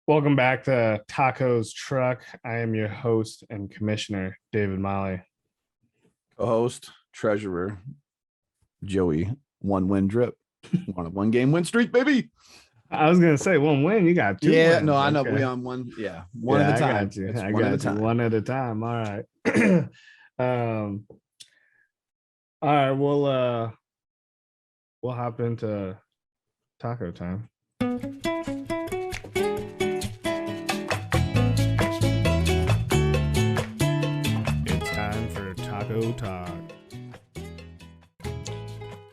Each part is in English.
Welcome back to Taco's Truck. I am your host and commissioner, David Molly. Co-host, treasurer, Joey. One win drip. One game win streak, baby. I was gonna say one win. You got two wins. No, I know. Okay. We on one. One Yeah, at a I time. got you. It's I one at a got you. time. One at a time. All right. um. All right. We'll hop into taco time. It's time for Taco Talk.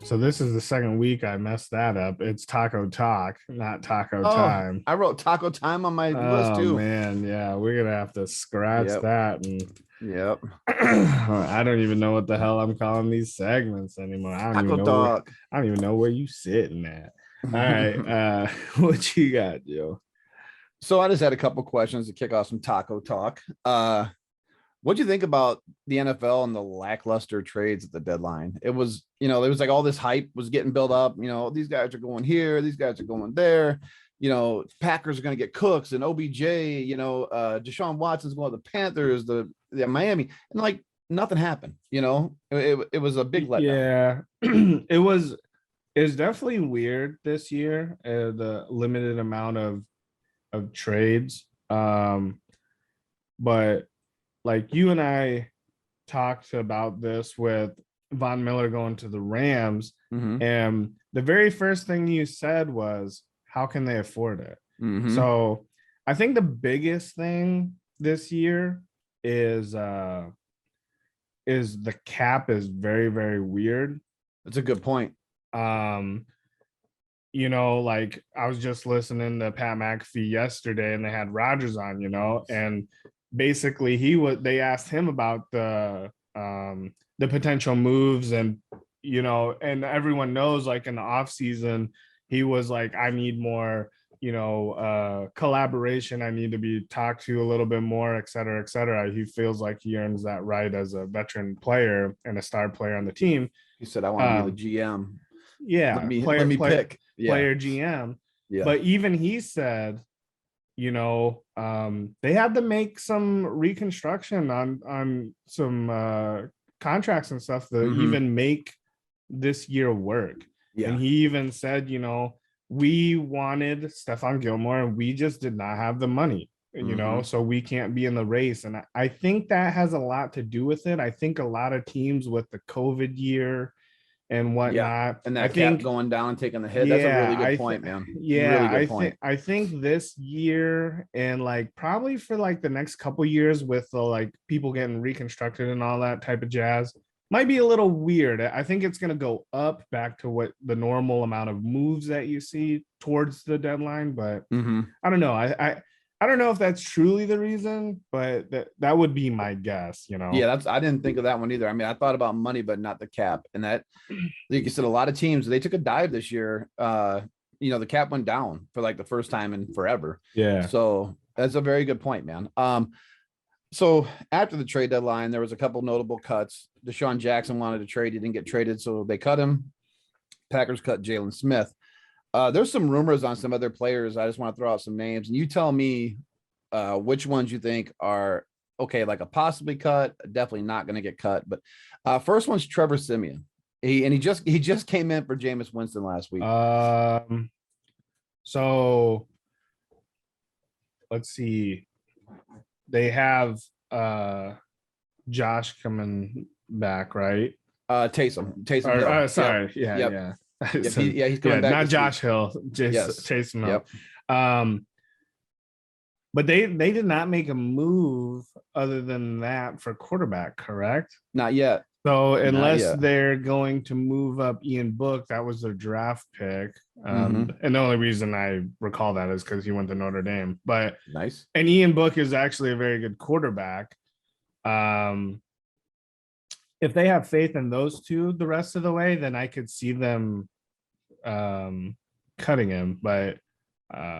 So this is the second week I messed that up. It's Taco Talk, not Taco Time. I wrote taco time on my list too. Oh man, yeah, we're gonna have to scratch that. And Yep. I don't even know what the hell I'm calling these segments anymore. I don't Taco even know talk. I don't even know where you sitting at. All right, what you got, Joe? So I just had a couple questions to kick off some taco talk. What'd you think about the NFL and the lackluster trades at the deadline? It was like all this hype was getting built up. These guys are going here, these guys are going there. Packers are going to get Cooks and OBJ. Deshaun Watson's going to the Panthers, the Miami, and like nothing happened. It was a big letdown. Yeah, it's definitely weird this year. The limited amount of trades, but like you and I talked about this with Von Miller going to the Rams, and the very first thing you said was, how can they afford it? So I think the biggest thing this year is the cap is very, very weird. That's a good point. Like I was just listening to Pat McAfee yesterday and they had Rodgers on, and basically they asked him about the potential moves, and and everyone knows, like, in the off season he was like, I need more collaboration, I need to be talked to a little bit more, et cetera, et cetera. He feels like he earns that right as a veteran player and a star player on the team. He said, I want to be the GM. Let me pick. Player GM. Yeah. But even he said, they had to make some reconstruction on some contracts and stuff to even make this year work. Yeah. And he even said, we wanted Stephon Gilmore and we just did not have the money, so we can't be in the race. And I think that has a lot to do with it. I think a lot of teams with the COVID year and whatnot, and that cap going down and taking the hit. That's a really good point, man. Yeah, really good point. I think this year, and like probably for like the next couple years, with the like people getting reconstructed and all that type of jazz, might be a little weird. I think it's going to go up back to what the normal amount of moves that you see towards the deadline. But I don't know. I don't know if that's truly the reason, but that would be my guess, Yeah, I didn't think of that one either. I mean, I thought about money, but not the cap. And that, like you said, a lot of teams, they took a dive this year. The cap went down for like the first time in forever. Yeah. So that's a very good point, man. So after the trade deadline, there was a couple notable cuts. Deshaun Jackson wanted to trade. He didn't get traded, so they cut him. Packers cut Jalen Smith. There's some rumors on some other players. I just want to throw out some names, and you tell me which ones you think are okay, like a possibly cut, definitely not going to get cut. But first one's Trevor Siemian. He just came in for Jameis Winston last week. So let's see. They have Josh coming back, right? Taysom. Sorry. Yeah. Yep. Yeah. He's coming back. Not Josh Hill, just Taysom Hill. Yep. But they did not make a move other than that for quarterback, correct? Not yet. So unless they're going to move up Ian Book, that was their draft pick. And the only reason I recall that is because he went to Notre Dame. But nice. And Ian Book is actually a very good quarterback. If they have faith in those two the rest of the way, then I could see them cutting him. But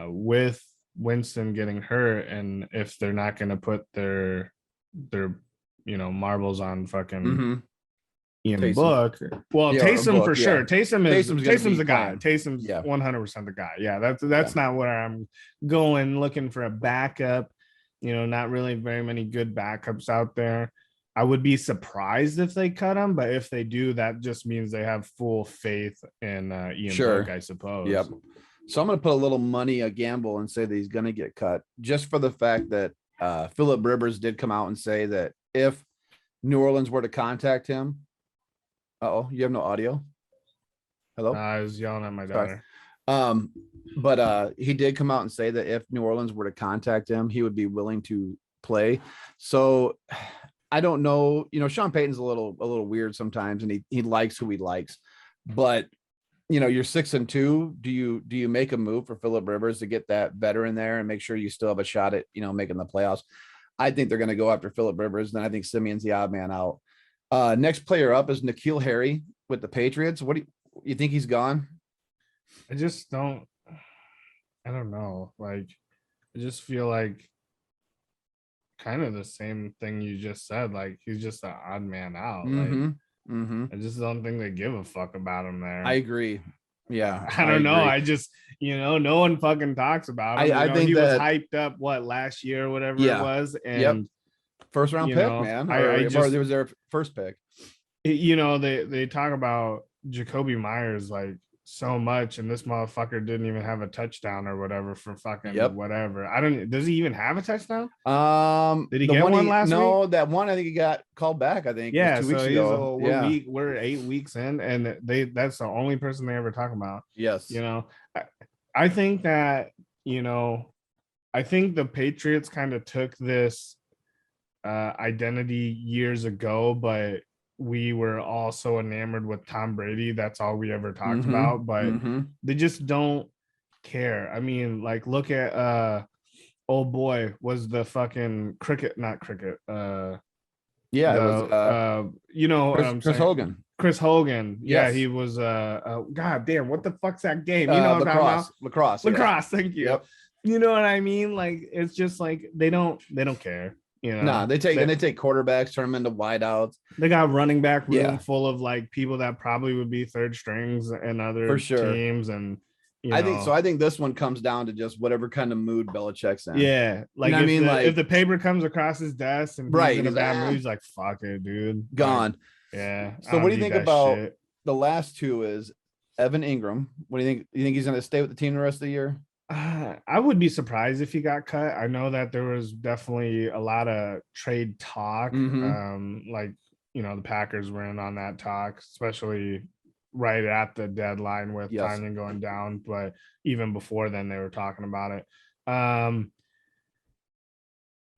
with Winston getting hurt, and if they're not going to put their marbles on fucking Ian Book. Well, Yeah, Taysom Book, for yeah. sure. Taysom's the guy. playing. Taysom's 100% the guy. Yeah, that's not where I'm going looking for a backup. Not really very many good backups out there. I would be surprised if they cut him, but if they do, that just means they have full faith in Ian Book, I suppose. Yep. So I'm going to put a little money, a gamble, and say that he's going to get cut, just for the fact that Phillip Rivers did come out and say that if New Orleans were to contact him. You have no audio. Hello? I was yelling at my daughter. But he did come out and say that if New Orleans were to contact him, he would be willing to play. So I don't know. Sean Payton's a little weird sometimes, and he likes who he likes. But you're 6-2. Do you make a move for Phillip Rivers to get that veteran there and make sure you still have a shot at making the playoffs? I think they're going to go after Phillip Rivers. Then I think Simeon's the odd man out. Next player up is N'Keal Harry with the Patriots. What do you think he's gone? I don't know. Like, I just feel like kind of the same thing you just said. Like, he's just an odd man out. I just don't think they give a fuck about him there. I agree. Yeah. I don't know. I just, no one fucking talks about him. I think he was hyped up last year or whatever it was. And first round pick, man. It was their first pick. They talk about Jacoby Myers like so much, and this motherfucker didn't even have a touchdown or whatever for fucking whatever. Does he even have a touchdown? Did he get one last week? No, that one I think he got called back. I think 2 weeks ago. We're 8 weeks in, and that's the only person they ever talk about. Yes. I think that I think the Patriots kind of took this identity years ago, but we were all so enamored with Tom Brady. That's all we ever talked about, but they just don't care. I mean, like, look at old boy was the fucking not cricket. It was Chris Hogan. Chris Hogan. Yeah, he was god damn, what the fuck's that game? What I'm talking about? Lacrosse, thank you. Yep. You know what I mean? Like, it's just like they don't care. They take quarterbacks, turn them into wideouts. They got running back room full of like people that probably would be third strings and other teams, and I think this one comes down to just whatever kind of mood Belichick's in. Yeah, like if the paper comes across his desk and he's in a bad mood, he's like, "Fuck it, dude, gone." Yeah. So what do you think about the last two? Is Evan Ingram? What do you think? You think he's going to stay with the team the rest of the year? I would be surprised if he got cut. I know that there was definitely a lot of trade talk. The Packers were in on that talk, especially right at the deadline with Tanya going down. But even before then, they were talking about it. I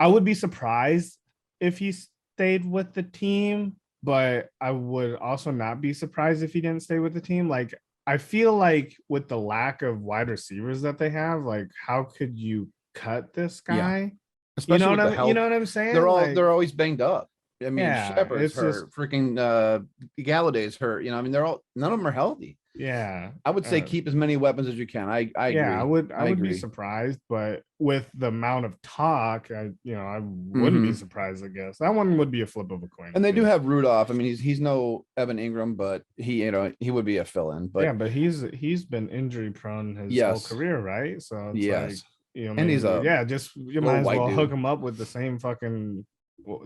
would be surprised if he stayed with the team, but I would also not be surprised if he didn't stay with the team. Like, I feel like with the lack of wide receivers that they have, like, how could you cut this guy? Yeah. Especially you know what I'm saying? They're always banged up. I mean, Shepard's hurt, freaking Galladay's hurt. None of them are healthy. Yeah, I would say keep as many weapons as you can. I agree. I would be surprised, but with the amount of talk, I wouldn't be surprised. I guess that one would be a flip of a coin. And they do have Rudolph. I mean, he's no Evan Ingram, but he would be a fill-in. But but he's been injury prone his whole career, right? So it's and he's you might as well hook him up with the same fucking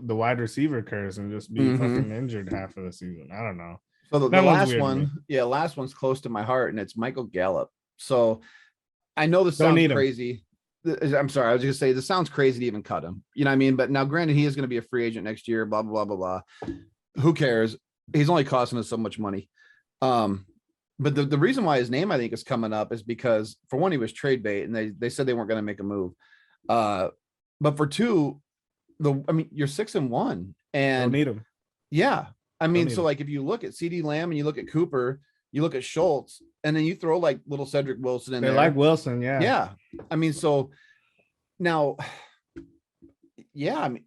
the wide receiver curse and just be fucking injured half of the season. I don't know. So the last one, last one's close to my heart, and it's Michael Gallup. So I know this sounds crazy. I'm sorry, I was just gonna say this sounds crazy to even cut him. You know what I mean? But now, granted, he is going to be a free agent next year. Blah blah blah blah blah. Who cares? He's only costing us so much money. But the reason why his name I think is coming up is because for one, he was trade bait, and they said they weren't going to make a move. But for two, you're 6-1, and don't need him. Yeah. I mean, so like if you look at CD Lamb and you look at Cooper, you look at Schultz, and then you throw like little Cedric Wilson in there. They like Wilson, yeah. Yeah. I mean, so now, I mean,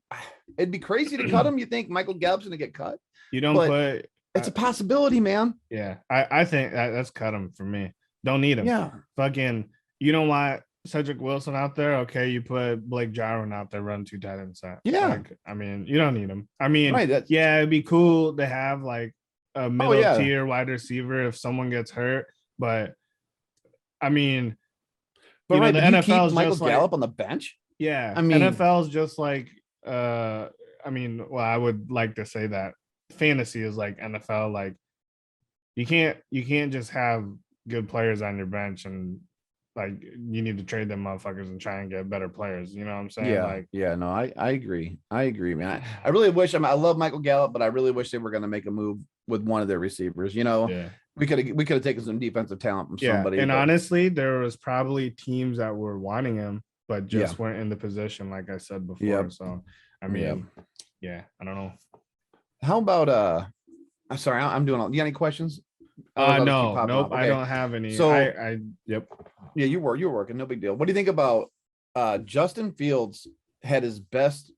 it'd be crazy to cut him. You think Michael Gallup's going to get cut? You don't put. It's a possibility, man. Yeah. I think that's cut him for me. Don't need him. Yeah. Fucking, you don't want Cedric Wilson out there. Okay, you put Blake Jarwin out there, run 2 tight end set. Yeah. Like, I mean, you don't need him. I mean, it'd be cool to have like a middle tier wide receiver if someone gets hurt. But I mean, but you know, the NFL is Michael just Gallup like, on the bench. Yeah, I mean, NFL is just like, I mean, well, I would like to say that fantasy is like NFL. Like, you can't just have good players on your bench and like you need to trade them motherfuckers and try and get better players. You know what I'm saying? Yeah, like, no, I agree, man. I really wish, I love Michael Gallup, but I really wish they were going to make a move with one of their receivers. You know, we could have taken some defensive talent from somebody. And honestly, there was probably teams that were wanting him, but just weren't in the position, like I said before. So, I mean, I don't know. How about I'm sorry, I'm doing all. You got any questions? No, nope, okay. I don't have any. So yep. Yeah, you're working, no big deal. What do you think about Justin Fields had his best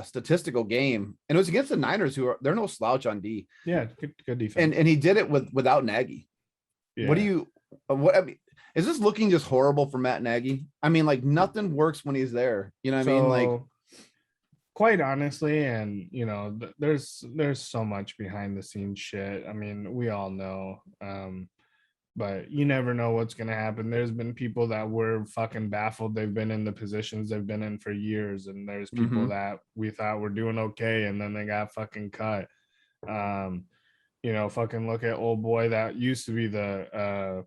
statistical game, and it was against the Niners, they're no slouch on D. Yeah, good defense. And he did it without Nagy. Yeah. What is this looking just horrible for Matt Nagy? I mean, like nothing works when he's there. You know what I mean? Like, quite honestly, and you know, there's so much behind the scenes shit. I mean, we all know. But you never know what's going to happen. There's been people that were fucking baffled. They've been in the positions they've been in for years. And there's people that we thought were doing okay. And then they got fucking cut. You know, fucking look at old boy that used to be the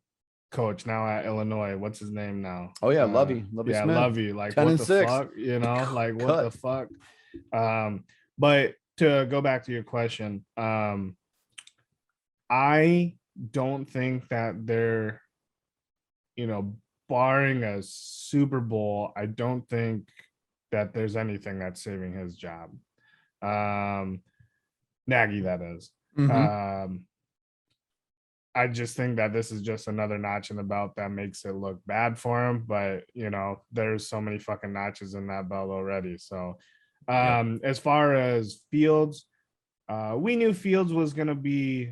coach now at Illinois. What's his name now? Oh yeah. Lovey yeah, Smith. Lovey. Like, what the 6. Fuck? You know, like what the fuck? But to go back to your question, I don't think that they're, you know, barring a Super Bowl, I don't think that there's anything that's saving his job. Nagy, that is. I just think that this is just another notch in the belt that makes it look bad for him. But, you know, there's so many fucking notches in that belt already. So as far as Fields, we knew Fields was going to be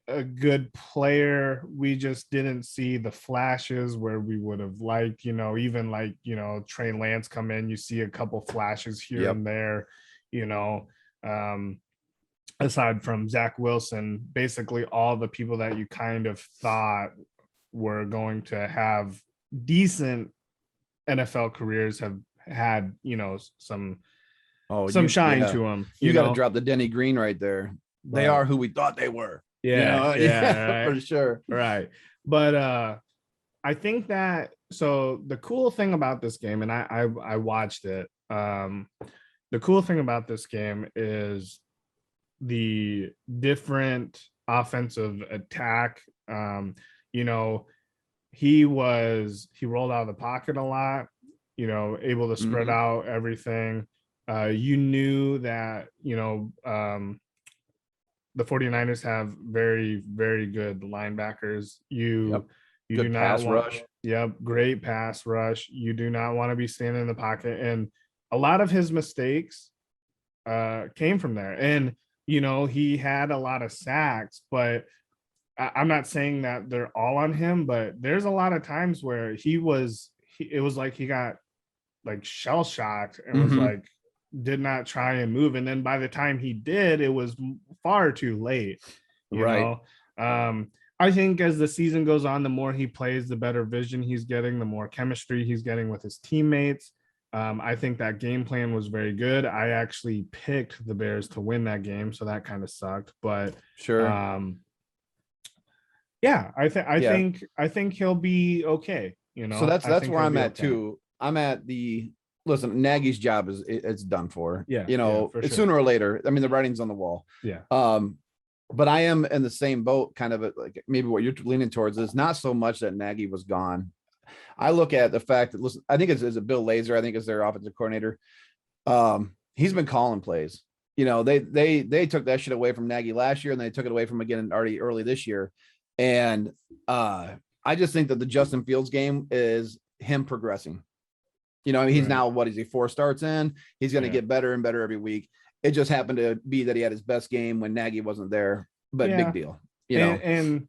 a good player. We just didn't see the flashes where we would have liked, you know, even like, you know, Trey Lance come in, you see a couple flashes here and there, you know, aside from Zach Wilson, basically all the people that you kind of thought were going to have decent NFL careers have had, you know, some shine to them. You got to drop the Denny Green right there. But they are who we thought they were. Yeah, you know? Right. For sure. Right. But I think that, so the cool thing about this game, and I watched it, the cool thing about this game is the different offensive attack. You know, he rolled out of the pocket a lot, you know, able to spread out everything. You knew that, you know, the 49ers have very, very good linebackers. You good do not pass rush. Great pass rush. You do not want to be standing in the pocket. And a lot of his mistakes came from there. And, you know, he had a lot of sacks, but I'm not saying that they're all on him, but there's a lot of times where it was like he got like shell shocked and was like, did not try and move, and then by the time he did, it was far too late. You know, I think as the season goes on, the more he plays, the better vision he's getting, the more chemistry he's getting with his teammates. I think that game plan was very good. I actually picked the Bears to win that game, so that kind of sucked, but I think he'll be okay. You know, so that's where I'm at too. I'm at the listen, Nagy's job it's done for. Yeah, you know, it's sooner or later. I mean, the writing's on the wall. Yeah. But I am in the same boat, kind of like maybe what you're leaning towards is not so much that Nagy was gone. I look at the fact that, listen, I think it's a Bill Lazor, I think is their offensive coordinator. He's been calling plays. You know, they took that shit away from Nagy last year, and they took it away from again already early this year. And I just think that the Justin Fields game is him progressing. You know, he's now, what is he, 4 starts in? He's going to get better and better every week. It just happened to be that he had his best game when Nagy wasn't there, but big deal. You know,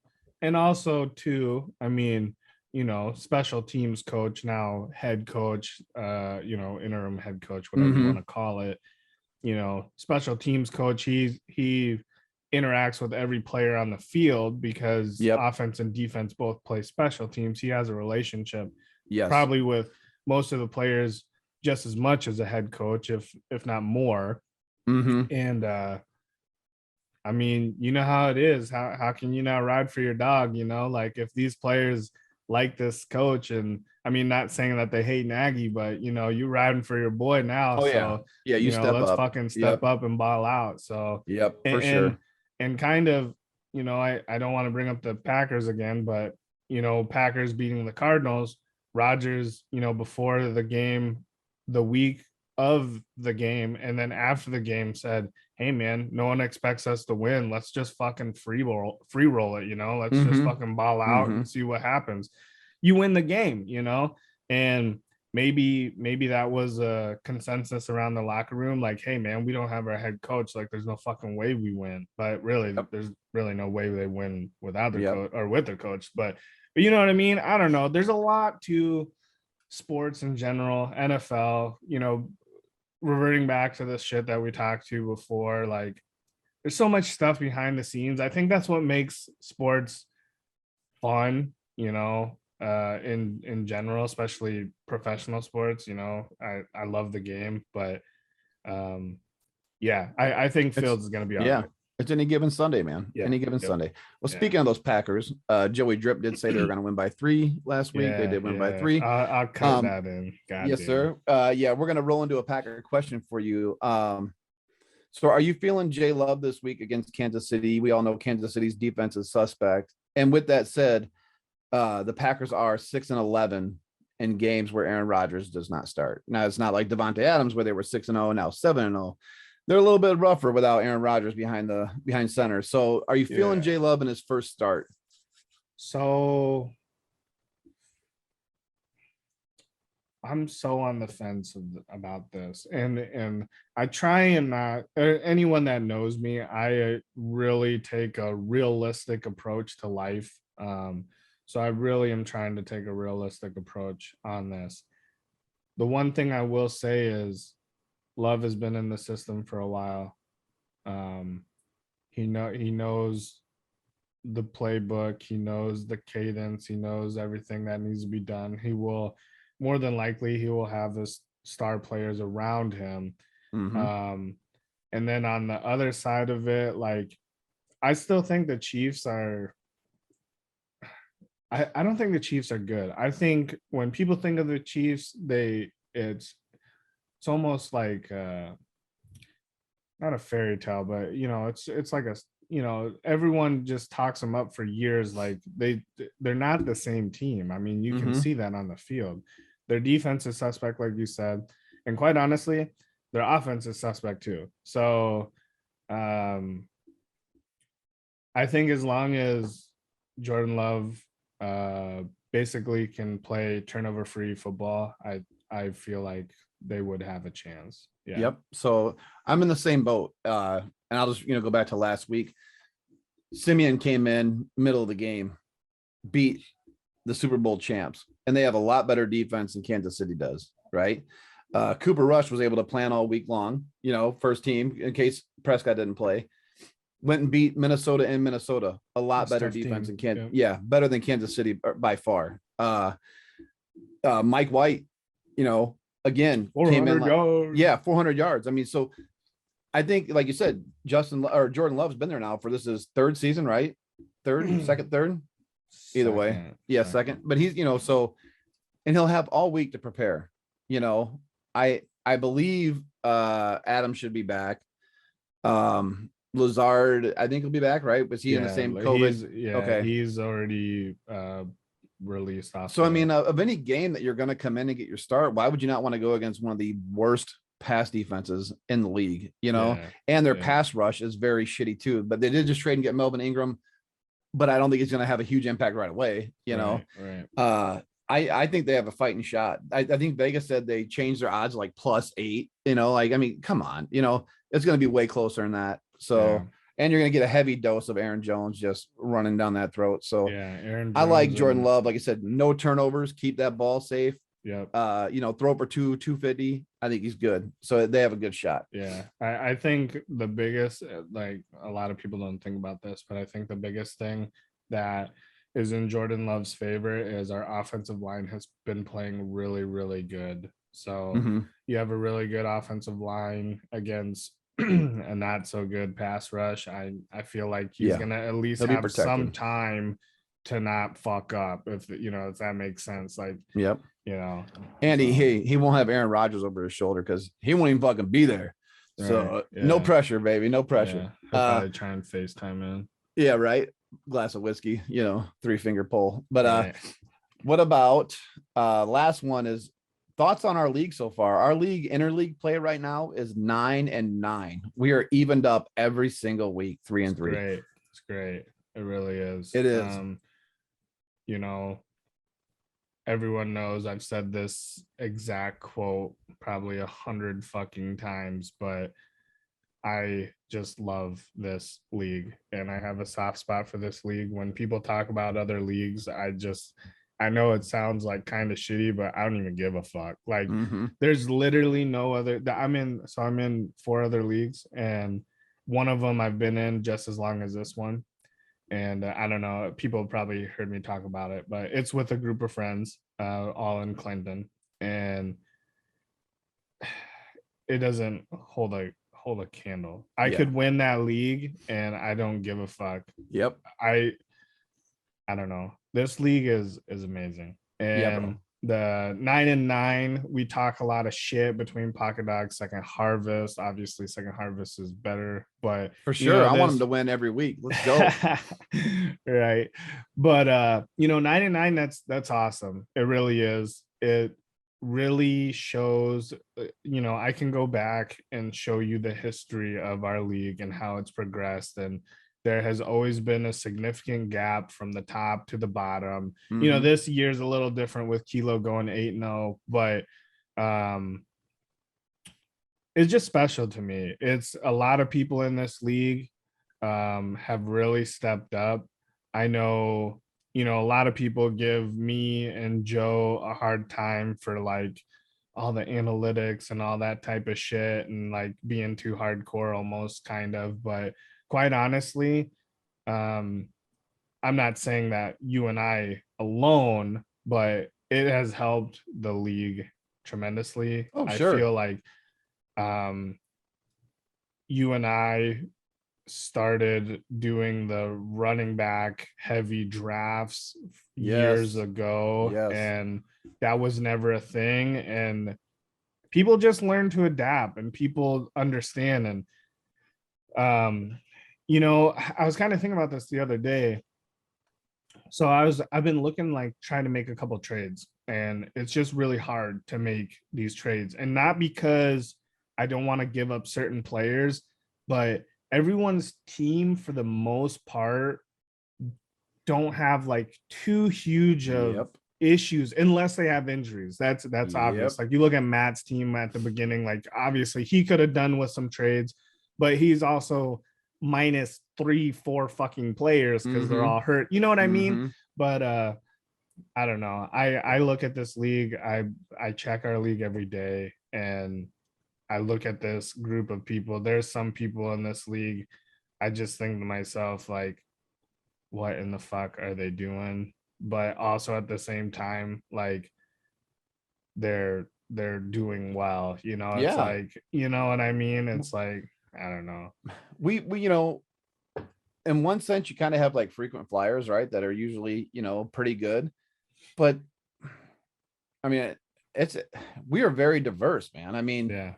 and also too, I mean, you know, special teams coach, now head coach, you know, interim head coach, whatever you want to call it, you know, special teams coach. He interacts with every player on the field because Yep. offense and defense both play special teams. He has a relationship Yes. probably with most of the players just as much as a head coach, if not more. And I mean, you know how it is. How can you not ride for your dog? You know, like if these players like this coach, and I mean, not saying that they hate Nagy, but you know, you riding for your boy now. Oh yeah, So yeah. You know, step let's up. fucking step up and ball out. So yep, for and, sure. And kind of, you know, I don't want to bring up the Packers again, but you know, Packers beating the Cardinals, Rodgers, you know, before the game, the week of the game, and then after the game said, hey man, no one expects us to win. Let's just fucking free roll it, you know. Let's just fucking ball out and see what happens. You win the game, you know. And maybe that was a consensus around the locker room, like, hey man, we don't have our head coach, like there's no fucking way we win. But really, there's really no way they win without their coach or with their coach. But you know what I mean? I don't know. There's a lot to sports in general, NFL, you know, reverting back to the shit that we talked to before, like there's so much stuff behind the scenes. I think that's what makes sports fun, you know, in general, especially professional sports. You know, I love the game, but yeah, I think Fields is going to be all right. It's any given Sunday, man. Any given Sunday. Well, speaking of those Packers, Joey Drip did say they were going to win by 3 last week. They did win by 3. I'll cut that in. Yes, sir. Yeah, we're going to roll into a Packer question for you. So are you feeling Jay Love this week against Kansas City? We all know Kansas City's defense is suspect. And with that said, the Packers are 6-11 in games where Aaron Rodgers does not start. Now, it's not like Devontae Adams where they were 6-0, now 7-0. They're a little bit rougher without Aaron Rodgers behind center. So are you feeling Jay Love in his first start? So I'm so on the fence about this, and I try and not. Anyone that knows me, I really take a realistic approach to life. So I really am trying to take a realistic approach on this. The one thing I will say is Love has been in the system for a while. He knows the playbook. He knows the cadence. He knows everything that needs to be done. He will, more than likely, he will have his star players around him. And then on the other side of it, like, I still think the Chiefs are. I don't think the Chiefs are good. I think when people think of the Chiefs, it's almost like not a fairy tale, but you know, it's like a, you know, everyone just talks them up for years, like they're not the same team. I mean, you can see that on the field. Their defense is suspect, like you said, and quite honestly, their offense is suspect too. So I think as long as Jordan Love basically can play turnover free football, I feel like they would have a chance. Yep. So I'm in the same boat. And I'll just, go back to last week. Cmon came in middle of the game, beat the Super Bowl champs, and they have a lot better defense than Kansas City does, right? Cooper Rush was able to plan all week long, first team in case Prescott didn't play. Went and beat Minnesota in Minnesota. A lot better defense than Kansas. Yeah, better than Kansas City by far. Mike White, again, came in 400 yards. I mean, so I think, like you said, Jordan Love's been there now for this is his third season, right? Third. Either way. Yeah, second. But he's, so, and he'll have all week to prepare. I believe Adam should be back. Lazard, I think he'll be back, right? Was he in the same COVID? Okay. He's already released off. So I mean, of any game that you're going to come in and get your start, why would you not want to go against one of the worst pass defenses in the league? And their pass rush is very shitty too. But they did just trade and get Melvin Ingram, but I don't think he's going to have a huge impact right away. Right. I think they have a fighting shot. I think Vegas said they changed their odds like +8. I mean, come on, it's going to be way closer than that. So. And you're going to get a heavy dose of Aaron Jones just running down that throat. So Aaron Jones, I like Jordan Love. Like I said, no turnovers, keep that ball safe. Throw over 250. I think he's good. So they have a good shot. Yeah. I think the biggest, like a lot of people don't think about this, but I think the biggest thing that is in Jordan Love's favor is our offensive line has been playing really, really good. So you have a really good offensive line against a not so good pass rush. I feel like he's gonna at least have some time to not fuck up, if that makes sense. Like, and he won't have Aaron Rodgers over his shoulder because he won't even fucking be there. So no pressure, baby, no pressure. He'll probably try and FaceTime in. Yeah, right. Glass of whiskey, 3-finger pull. But what about last one is thoughts on our league so far? Our league interleague play right now is 9-9. We are evened up every single week, 3-3. Great. It's great. It really is. It is. Everyone knows I've said this exact quote probably 100 fucking times, but I just love this league and I have a soft spot for this league. When people talk about other leagues, I know it sounds like kind of shitty, but I don't even give a fuck. Like there's literally no other. I'm in 4 other leagues, and one of them I've been in just as long as this one. And I don't know, people probably heard me talk about it, but it's with a group of friends, all in Clinton, and it doesn't hold a candle. I could win that league, and I don't give a fuck. Yep. I don't know. This league is amazing, and the 9-9. We talk a lot of shit between Pocket Dog, Second Harvest. Obviously, Second Harvest is better, but for sure, I want him to win every week. Let's go. Right, but 9-9. That's awesome. It really is. It really shows. I can go back and show you the history of our league and how it's progressed, and there has always been a significant gap from the top to the bottom. This year's a little different with Kilo going 8-0, but it's just special to me. It's a lot of people in this league have really stepped up. I know, a lot of people give me and Joe a hard time for like all the analytics and all that type of shit and like being too hardcore almost kind of, but quite honestly, I'm not saying that you and I alone, but it has helped the league tremendously. Oh, sure. I feel like you and I started doing the running back heavy drafts years ago, and that was never a thing, and people just learn to adapt and people understand. And I was kind of thinking about this the other day. So I've been looking, like trying to make a couple trades, and it's just really hard to make these trades, and not because I don't want to give up certain players, but everyone's team for the most part don't have like too huge of issues unless they have injuries. That's obvious. Like you look at Matt's team at the beginning, like obviously he could have done with some trades, but he's also minus 3-4 fucking players because they're all hurt. You know what I mean? But I don't know. I look at this league, I check our league every day, and I look at this group of people. There's some people in this league, I just think to myself, like, what in the fuck are they doing? But also at the same time, like they're doing well, it's like, you know what I mean? It's like, I don't know. We in one sense, you kind of have like frequent flyers, right? That are usually, pretty good. But I mean, we are very diverse, man. I mean,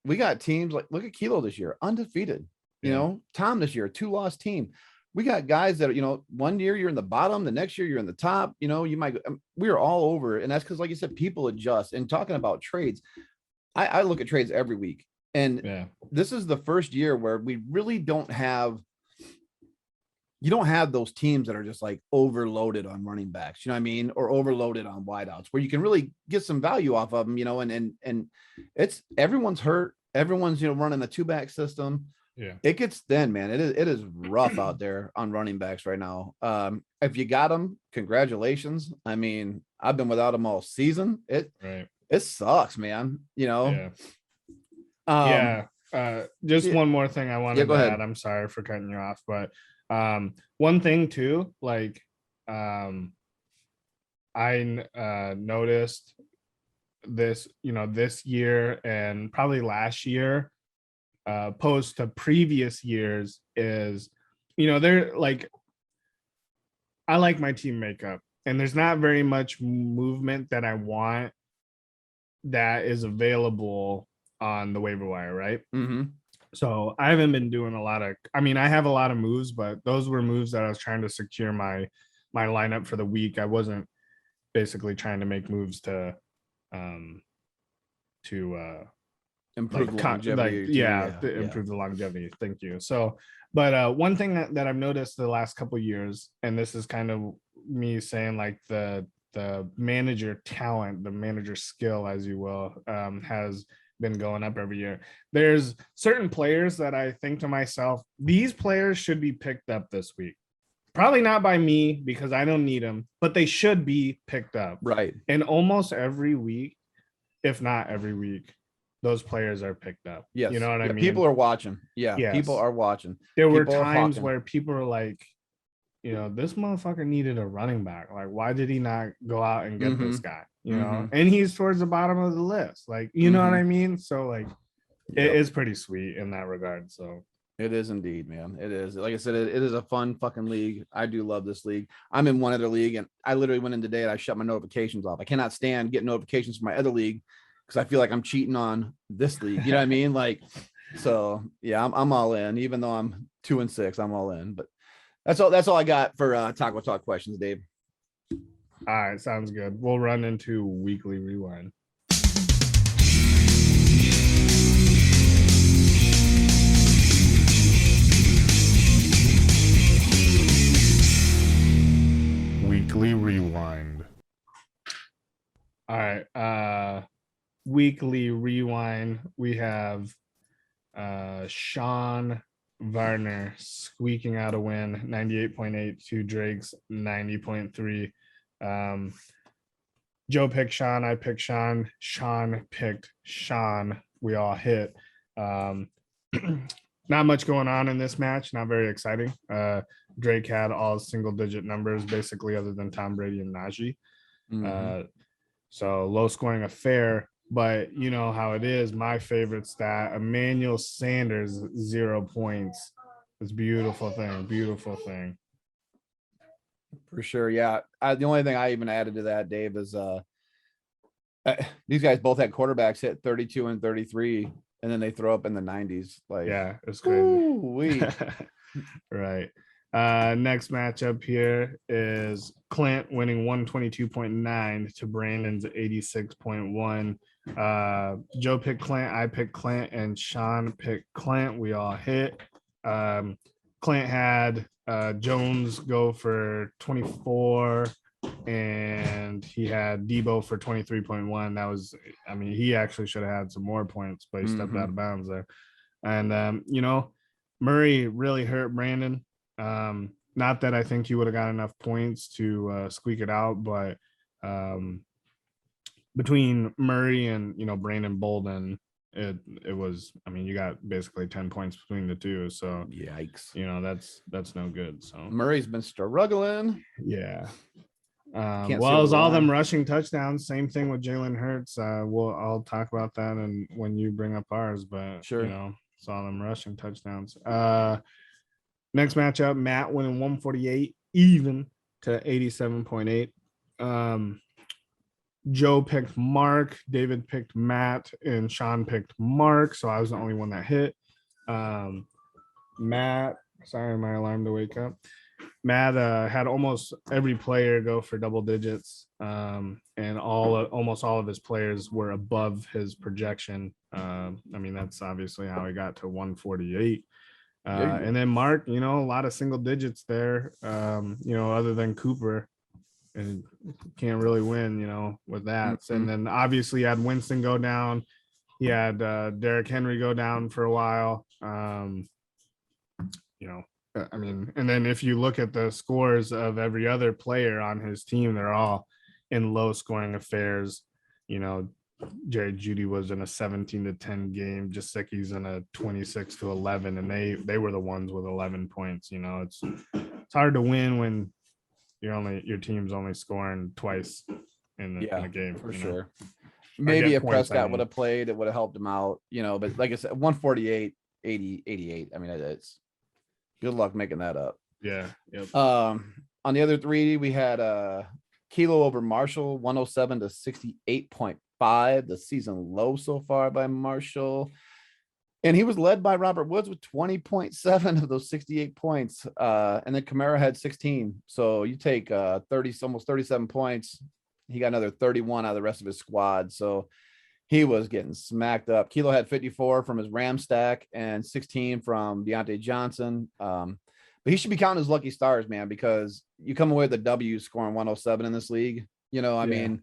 we got teams like, look at Kilo this year, undefeated. Tom this year, 2-loss team. We got guys that, 1 year you're in the bottom, the next year you're in the top. You might. We are all over, and that's because, like you said, people adjust. And talking about trades, I look at trades every week, and this is the first year where we really don't have. You don't have those teams that are just like overloaded on running backs, you know what I mean? Or overloaded on wideouts, where you can really get some value off of them, and it's everyone's hurt. Everyone's, running the 2-back system. Yeah. It gets thin, man. It is rough out there on running backs right now. If you got them, congratulations. I mean, I've been without them all season. It sucks, man. You know. Yeah. Just one more thing I wanted go to ahead. add. I'm sorry for cutting you off, but one thing too, like I noticed this, this year and probably last year, opposed to previous years, is, they're like, I like my team makeup, and there's not very much movement that I want that is available on the waiver wire, right? So I haven't been doing a lot of, I mean, I have a lot of moves, but those were moves that I was trying to secure my lineup for the week. I wasn't basically trying to make moves to improve the longevity. Improve the longevity. Thank you. So, but one thing that I've noticed the last couple of years, and this is kind of me saying like the manager talent, the manager skill, as you will, has been going up every year. There's certain players that I think to myself, these players should be picked up this week. Probably not by me because I don't need them, but they should be picked up. Right. And almost every week, if not every week, those players are picked up. Yes. You know what I mean? People are watching. Yeah. Yes. People are watching. There were times where people are like, this motherfucker needed a running back. Like, why did he not go out and get this guy? You know, and he's towards the bottom of the list. Like, you know what I mean? So like, it is pretty sweet in that regard. So it is indeed, man. It is. Like I said, it is a fun fucking league. I do love this league. I'm in one other league, and I literally went in today and I shut my notifications off. I cannot stand getting notifications from my other league because I feel like I'm cheating on this league. You know what I mean? Like, so yeah, I'm all in. Even though I'm 2-6, I'm all in. But that's all I got for Taco Talk questions, Dave. All right, sounds good. We'll run into weekly rewind. Weekly rewind. All right, weekly rewind. We have Sean Varner squeaking out a win, 98.8 to Drake's 90.3. Joe picked Sean, I picked Sean, Sean picked Sean. We all hit. Not much going on in this match, not very exciting. Drake had all single digit numbers basically, other than Tom Brady and Najee. So low scoring affair, but you know how it is. My favorite stat, Emmanuel Sanders, 0 points. It's beautiful thing. For sure. Yeah. The only thing I even added to that, Dave, is these guys both had quarterbacks hit 32 and 33, and then they throw up in the 90s. Like, yeah, it's crazy. Right. Next matchup here is Clint winning 122.9 to Brandon's 86.1. Joe picked Clint, I picked Clint, and Sean picked Clint. We all hit. Clint had Jones go for 24, and he had Debo for 23.1. That was, I mean, he actually should have had some more points, but he stepped out of bounds there. And Murray really hurt Brandon. Not that I think he would have got enough points to squeak it out, but between Murray and Brandon Bolden, it was, I mean, you got basically 10 points between the two. So yikes. That's no good. So Murray's been struggling. Yeah. Well, as all them rushing touchdowns, same thing with Jalen Hurts. I'll talk about that and when you bring up ours, but sure. It's all them rushing touchdowns. Next matchup, Matt winning 148 even to 87.8. Joe picked Mark, David picked Matt, and Sean picked Mark. So I was the only one that hit. Matt, sorry, my alarm to wake up. Matt had almost every player go for double digits, and almost all of his players were above his projection. I mean, that's obviously how he got to 148. And then Mark, a lot of single digits there, other than Cooper, and can't really win, with that. And then obviously you had Winston go down. He had Derrick Henry go down for a while. you know, I mean, and then if you look at the scores of every other player on his team, they're all in low scoring affairs. You know, Jerry Judy was in a 17-10 game. Jasicki's in a 26-11, and they were the ones with 11 points. You know, it's hard to win when your team's only scoring twice in the game. For sure. Maybe if Prescott would have played, it would have helped him out, you know, but like I said, 148, 80, 88. I mean, it's good luck making that up. Yeah. Yep. On the other three, we had Kilo over Marshall, 107 to 68.5, the season low so far by Marshall. And he was led by Robert Woods with 20.7 of those 68 points. And then Kamara had 16. So you take almost 37 points. He got another 31 out of the rest of his squad. So he was getting smacked up. Kilo had 54 from his Ram stack and 16 from Deontay Johnson. But he should be counting his lucky stars, man, because you come away with the W scoring 107 in this league. You know, I mean,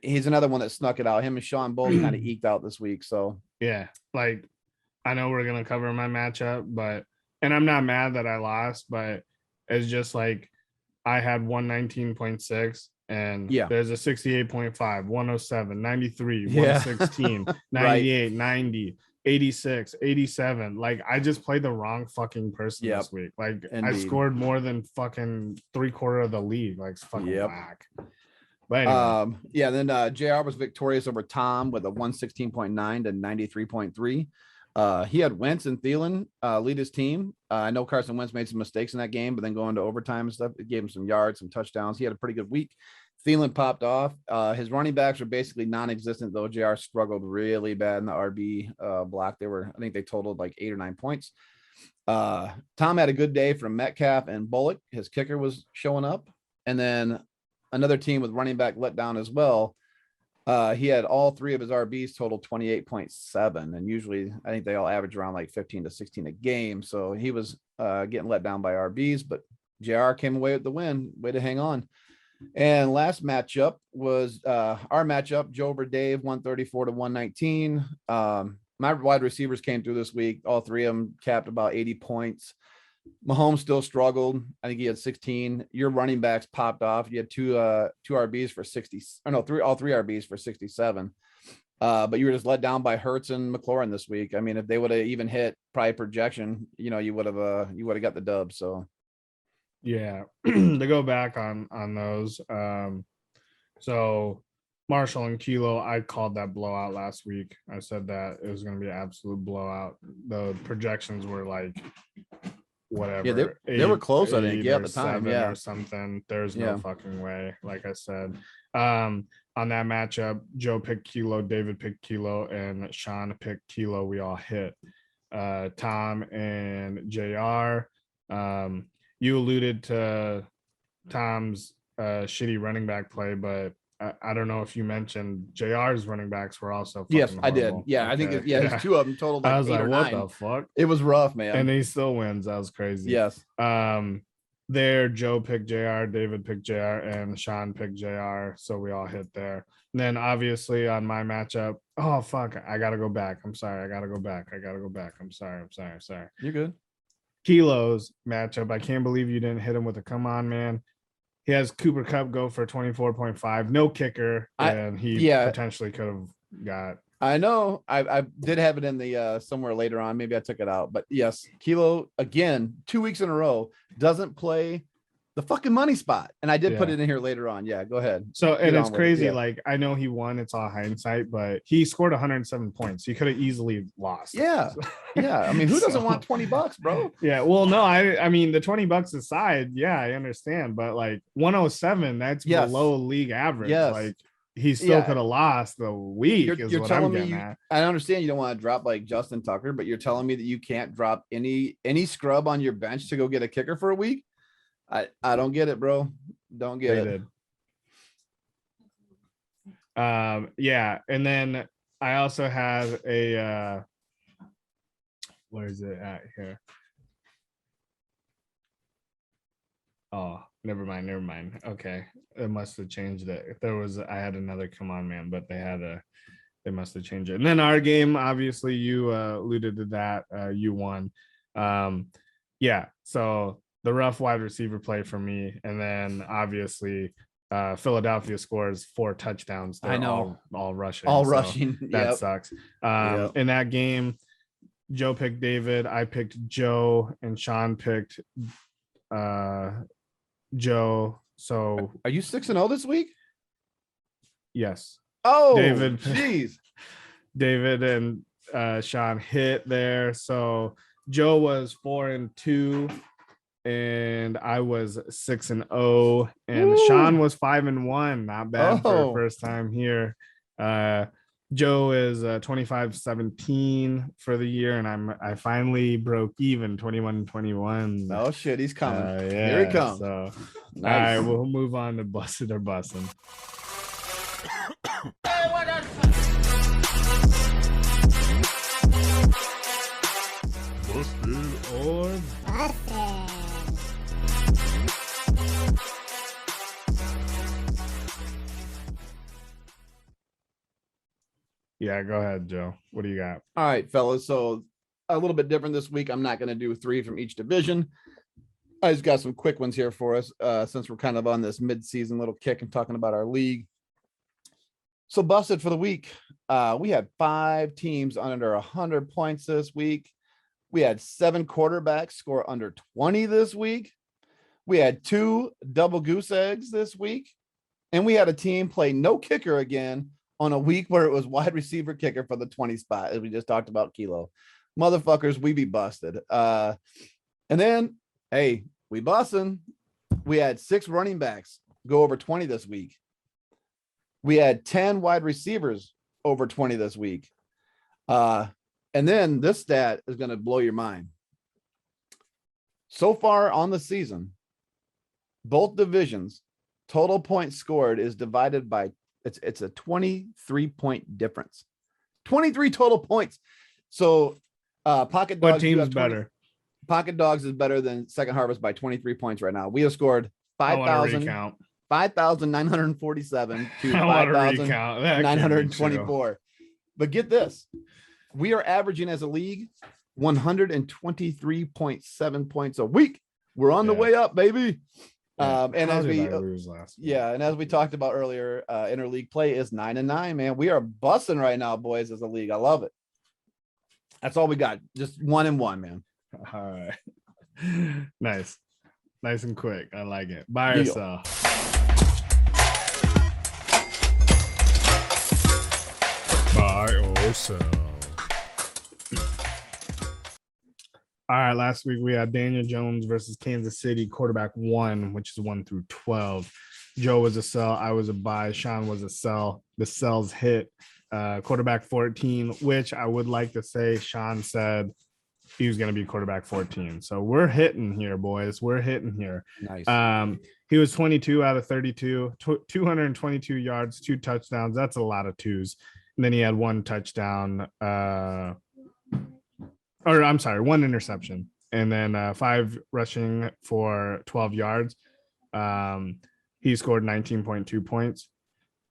he's another one that snuck it out. Him and Sean both kind of eked out this week. So, yeah, like I know we're going to cover my matchup, and I'm not mad that I lost, but it's just like I had 119.6. And there's a 68.5, 107, 93, 116, 98, 90, 86, 87. Like I just played the wrong fucking person this week. Like I scored more than fucking 3/4 of the league. Like it's fucking whack. But anyway. Then JR was victorious over Tom with a 116.9 to 93.3. He had Wentz and Thielen lead his team. I know Carson Wentz made some mistakes in that game, but then going to overtime and stuff, it gave him some yards, some touchdowns. He had a pretty good week. Thielen popped off. His running backs were basically non-existent, though. JR struggled really bad in the RB block. I think they totaled like 8 or 9 points. Tom had a good day from Metcalf and Bullock. His kicker was showing up. And then another team with running back let down as well. He had all three of his RBs total 28.7. And usually I think they all average around like 15 to 16 a game. So he was getting let down by RBs, but JR came away with the win. Way to hang on. And last matchup was our matchup, Joe over Dave, 134 to 119. My wide receivers came through this week. All three of them capped about 80 points. Mahomes still struggled. I think he had 16. Your running backs popped off. You had two RBs for 60. All three RBs for 67. But you were just let down by Hurts and McLaurin this week. I mean, if they would have even hit probably projection, you know, you would have got the dub. So. Yeah, to go back on those. So Marshall and Kilo, I called that blowout last week. I said that it was going to be an absolute blowout. The projections were like whatever. Yeah, they were close, I think. Yeah, at the time. Yeah, or something. There's no fucking way. Like I said, on that matchup, Joe picked Kilo, David picked Kilo, and Sean picked Kilo. We all hit. Tom and JR. You alluded to Tom's shitty running back play, but I don't know if you mentioned JR's running backs were also yes, horrible. I did. Yeah, okay. I think there's two of them totaled like I was 8 like, or what 9. The fuck? It was rough, man. And he still wins. That was crazy. Yes. There, Joe picked JR, David picked JR, and Sean picked JR. So we all hit there. And then obviously on my matchup, oh fuck, I gotta go back. I'm sorry. I gotta go back. I'm sorry. You're good. Kilo's matchup. I can't believe you didn't hit him with a come on, man. He has Cooper Kupp go for 24.5, no kicker, and he potentially could have got. I know. I did have it in the somewhere later on. Maybe I took it out, but yes, Kilo again, 2 weeks in a row doesn't play the fucking money spot, and I did put it in here later on. Yeah, go ahead. So and it's crazy. Like I know he won. It's all hindsight, but he scored 107 points. He could have easily lost. Yeah, yeah. I mean, who doesn't want $20, bro? Yeah. Well, no. I mean, the $20 aside, yeah, I understand, but like 107, that's below league average. Yes. Like he still could have lost the week. You're what telling I'm getting me at. I understand you don't want to drop like Justin Tucker, but you're telling me that you can't drop any scrub on your bench to go get a kicker for a week. I don't get it, bro. Don't get it. Yeah, and then I also have a where is it at here? Oh, never mind. Okay, it must have changed it. If there was, I had another come on man, but they must have changed it. And then our game, obviously, you alluded to that. You won. Yeah. So the rough wide receiver play for me. And then obviously Philadelphia scores 4 touchdowns. I They're know. all rushing. All So rushing. that Yep. sucks. Yep. In that game, Joe picked David, I picked Joe, and Sean picked Joe. So Are you 6-0 this week? yes. Oh, David, jeez. David and Sean hit there. So Joe was 4-2, and I was 6-0, and Woo. Sean was 5-1. Not bad for the first time here. Joe is 25-17 for the year, and I finally broke even 21-21. Oh shit, he's coming. Yeah, Here he comes. So nice. all right, we'll move on to busted or busting. Busted or busted. Yeah, go ahead, Joe. What do you got? All right, fellas. So a little bit different this week. I'm not going to do 3 from each division. I just got some quick ones here for us since we're kind of on this mid-season little kick and talking about our league. So busted for the week. We had 5 teams under 100 points this week. We had 7 quarterbacks score under 20 this week. We had 2 double goose eggs this week. And we had a team play no kicker again on a week where it was wide receiver kicker for the 20 spot, as we just talked about. Kilo. Motherfuckers, we be busted. And then, hey, we busting. We had 6 running backs go over 20 this week. We had 10 wide receivers over 20 this week. And then this stat is going to blow your mind. So far on the season, both divisions, total points scored is divided by, it's a 23-point difference. 23 total points. So Pocket Dogs. What team's better? Pocket Dogs is better than Second Harvest by 23 points right now. We have scored 5,947 to 5,924. But get this, we are averaging as a league 123.7 points a week. We're on the way up, baby. And as we and as we talked about earlier, interleague play is 9-9, man. We are busting right now, boys, as a league. I love it. That's all we got. Just 1-1, man. All right. Nice and quick. I like it. Buy or sell? Buy or sell? All right, last week we had Daniel Jones versus Kansas City, quarterback 1, which is 1 through 12. Joe was a sell, I was a buy, Sean was a sell. The sells hit. Quarterback 14, which I would like to say Sean said he was going to be quarterback 14. So we're hitting here, boys. We're hitting here. Nice. He was 22 out of 32, 222 yards, 2 touchdowns. That's a lot of 2s. And then he had 1 touchdown, 1 interception, and then 5 rushing for 12 yards. He scored 19.2 points.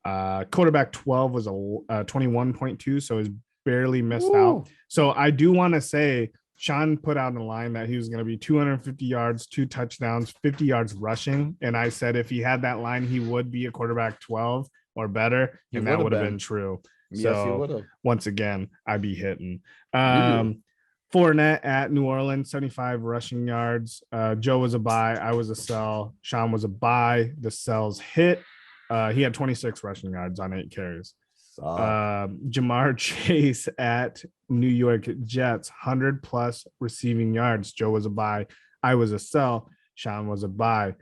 Quarterback 12 was a 21.2, so he's barely missed out. So I do want to say Sean put out in the line that he was going to be 250 yards, 2 touchdowns, 50 yards rushing. And I said if he had that line, he would be a quarterback 12 or better, and that would have been true. Yes, he would have. Once again, I'd be hitting. Fournette at New Orleans, 75 rushing yards. Joe was a buy. I was a sell. Sean was a buy. The sells hit. He had 26 rushing yards on 8 carries. Jamar Chase at New York Jets, 100+ receiving yards. Joe was a buy. I was a sell. Sean was a buy.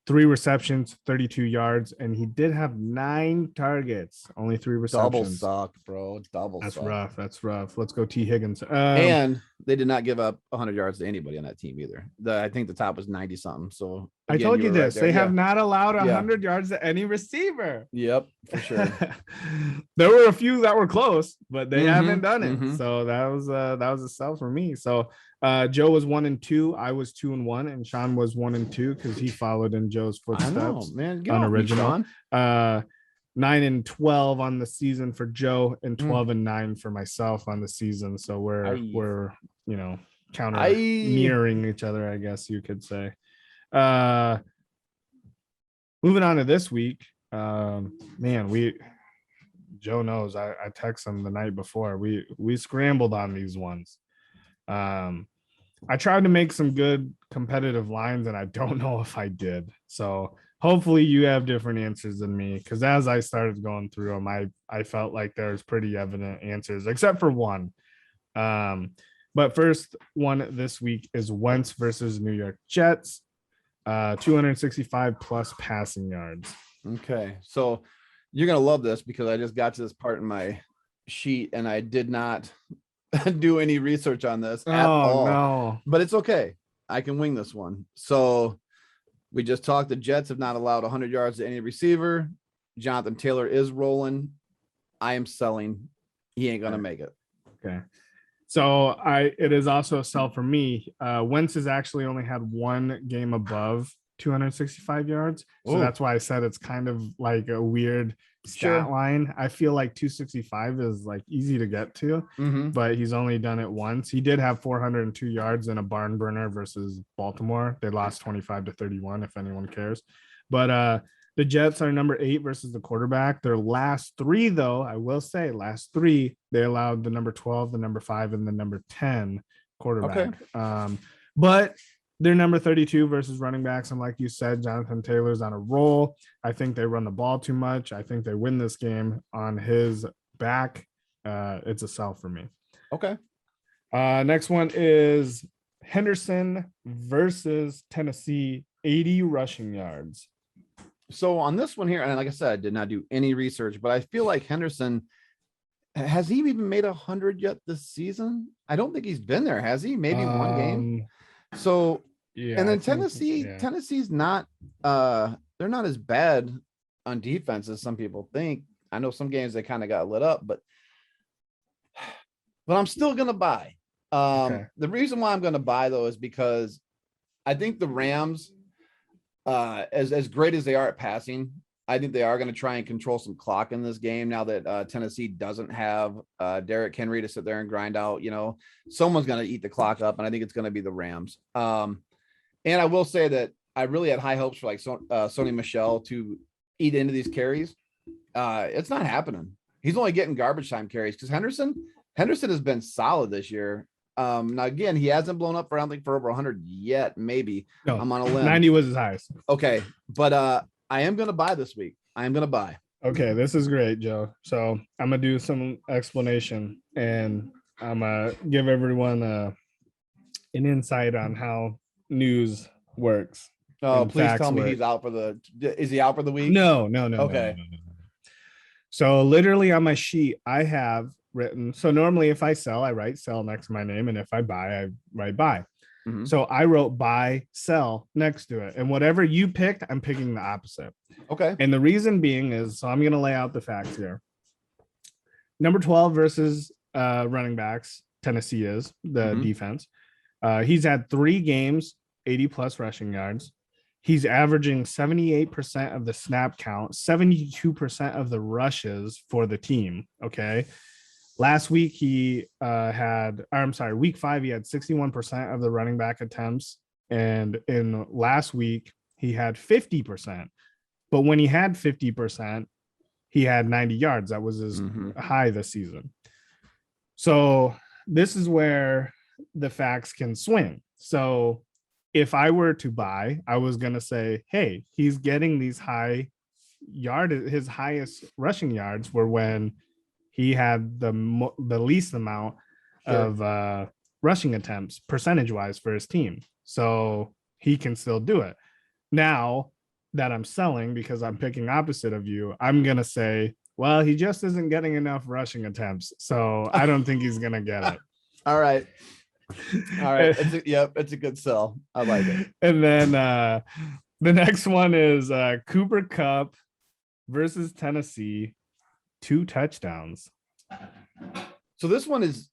3 receptions, 32 yards, and he did have 9 targets, only 3 receptions. Double suck, bro. That's rough. That's rough. Let's go T. Higgins. And they did not give up 100 yards to anybody on that team either. I think the top was 90 something. So again, I told you this. Right, they have not allowed 100 yards to any receiver. Yep, for sure. There were a few that were close, but they haven't done it. So that was a sell for me. So Joe was 1-2. I was 2-1, and Sean was 1-2 because he followed in Joe's footsteps. I know, man. On original. 9-12 on the season for Joe, and 12-9 for myself on the season. So we're counter mirroring each other, I guess you could say. Moving on to this week, man, Joe knows I texted him the night before. We scrambled on these ones. I tried to make some good competitive lines, and I don't know if I did. So hopefully you have different answers than me, because as I started going through them, I felt like there's pretty evident answers, except for one. But first one this week is Wentz versus New York Jets, 265 plus passing yards. Okay, so you're gonna love this because I just got to this part in my sheet and I did not do any research on this at all. No. But it's okay. I can wing this one. So we just talked. The Jets have not allowed 100 yards to any receiver. Jonathan Taylor is rolling. I am selling. He ain't gonna make it. Okay. So it is also a sell for me. Wentz has actually only had one game above 265 yards. So that's why I said it's kind of like a weird stat line. I feel like 265 is like easy to get to, but he's only done it once. He did have 402 yards in a barn burner versus Baltimore. They lost 25-31, if anyone cares. But the Jets are number 8 versus the quarterback. Their last 3, though, I will say, they allowed the number 12, the number 5, and the number 10 quarterback. Okay. But they're number 32 versus running backs. And like you said, Jonathan Taylor's on a roll. I think they run the ball too much. I think they win this game on his back. It's a sell for me. Okay. Next one is Henderson versus Tennessee, 80 rushing yards. So on this one here, and like I said, I did not do any research, but I feel like Henderson, has he even made 100 yet this season? I don't think he's been there. Has he? Maybe one game. So, yeah, and then Tennessee's not, they're not as bad on defense as some people think. I know some games they kind of got lit up, but I'm still going to buy. The reason why I'm going to buy though, is because I think the Rams, as great as they are at passing, I think they are going to try and control some clock in this game now that Tennessee doesn't have Derrick Henry to sit there and grind out. Someone's going to eat the clock up, and I think it's going to be the Rams. And I will say that I really had high hopes for like Sony Michel to eat into these carries. It's not happening. He's only getting garbage time carries because Henderson has been solid this year. Now again, he hasn't blown up for, I don't think, for over 100 yet. Maybe. No, I'm on a limb. 90 was his highest. Okay, but I am going to buy this week. I am going to buy. Okay, this is great, Joe. So I'm going to do some explanation, and I'm going to give everyone an insight on how news works. Oh, please tell me he's out for is he out for the week? No. Okay. No. So literally on my sheet, I have written, so normally if I sell, I write sell next to my name, and if I buy, I write buy. So I wrote buy, sell next to it. And whatever you picked, I'm picking the opposite. Okay. And the reason being is, so I'm going to lay out the facts here. Number 12 versus running backs, Tennessee is the defense. He's had 3 games, 80 plus rushing yards. He's averaging 78% of the snap count, 72% of the rushes for the team. Okay. Last week, week 5, he had 61% of the running back attempts. And in last week, he had 50%. But when he had 50%, he had 90 yards. That was his high this season. So this is where the facts can swing. So if I were to buy, I was going to say, hey, he's getting these his highest rushing yards were when he had the least amount of rushing attempts percentage-wise for his team. So he can still do it. Now that I'm selling, because I'm picking opposite of you, I'm going to say, well, he just isn't getting enough rushing attempts. So I don't think he's going to get it. All right. It's a good sell. I like it. And then the next one is Cooper Kupp versus Tennessee. 2 touchdowns. So this one is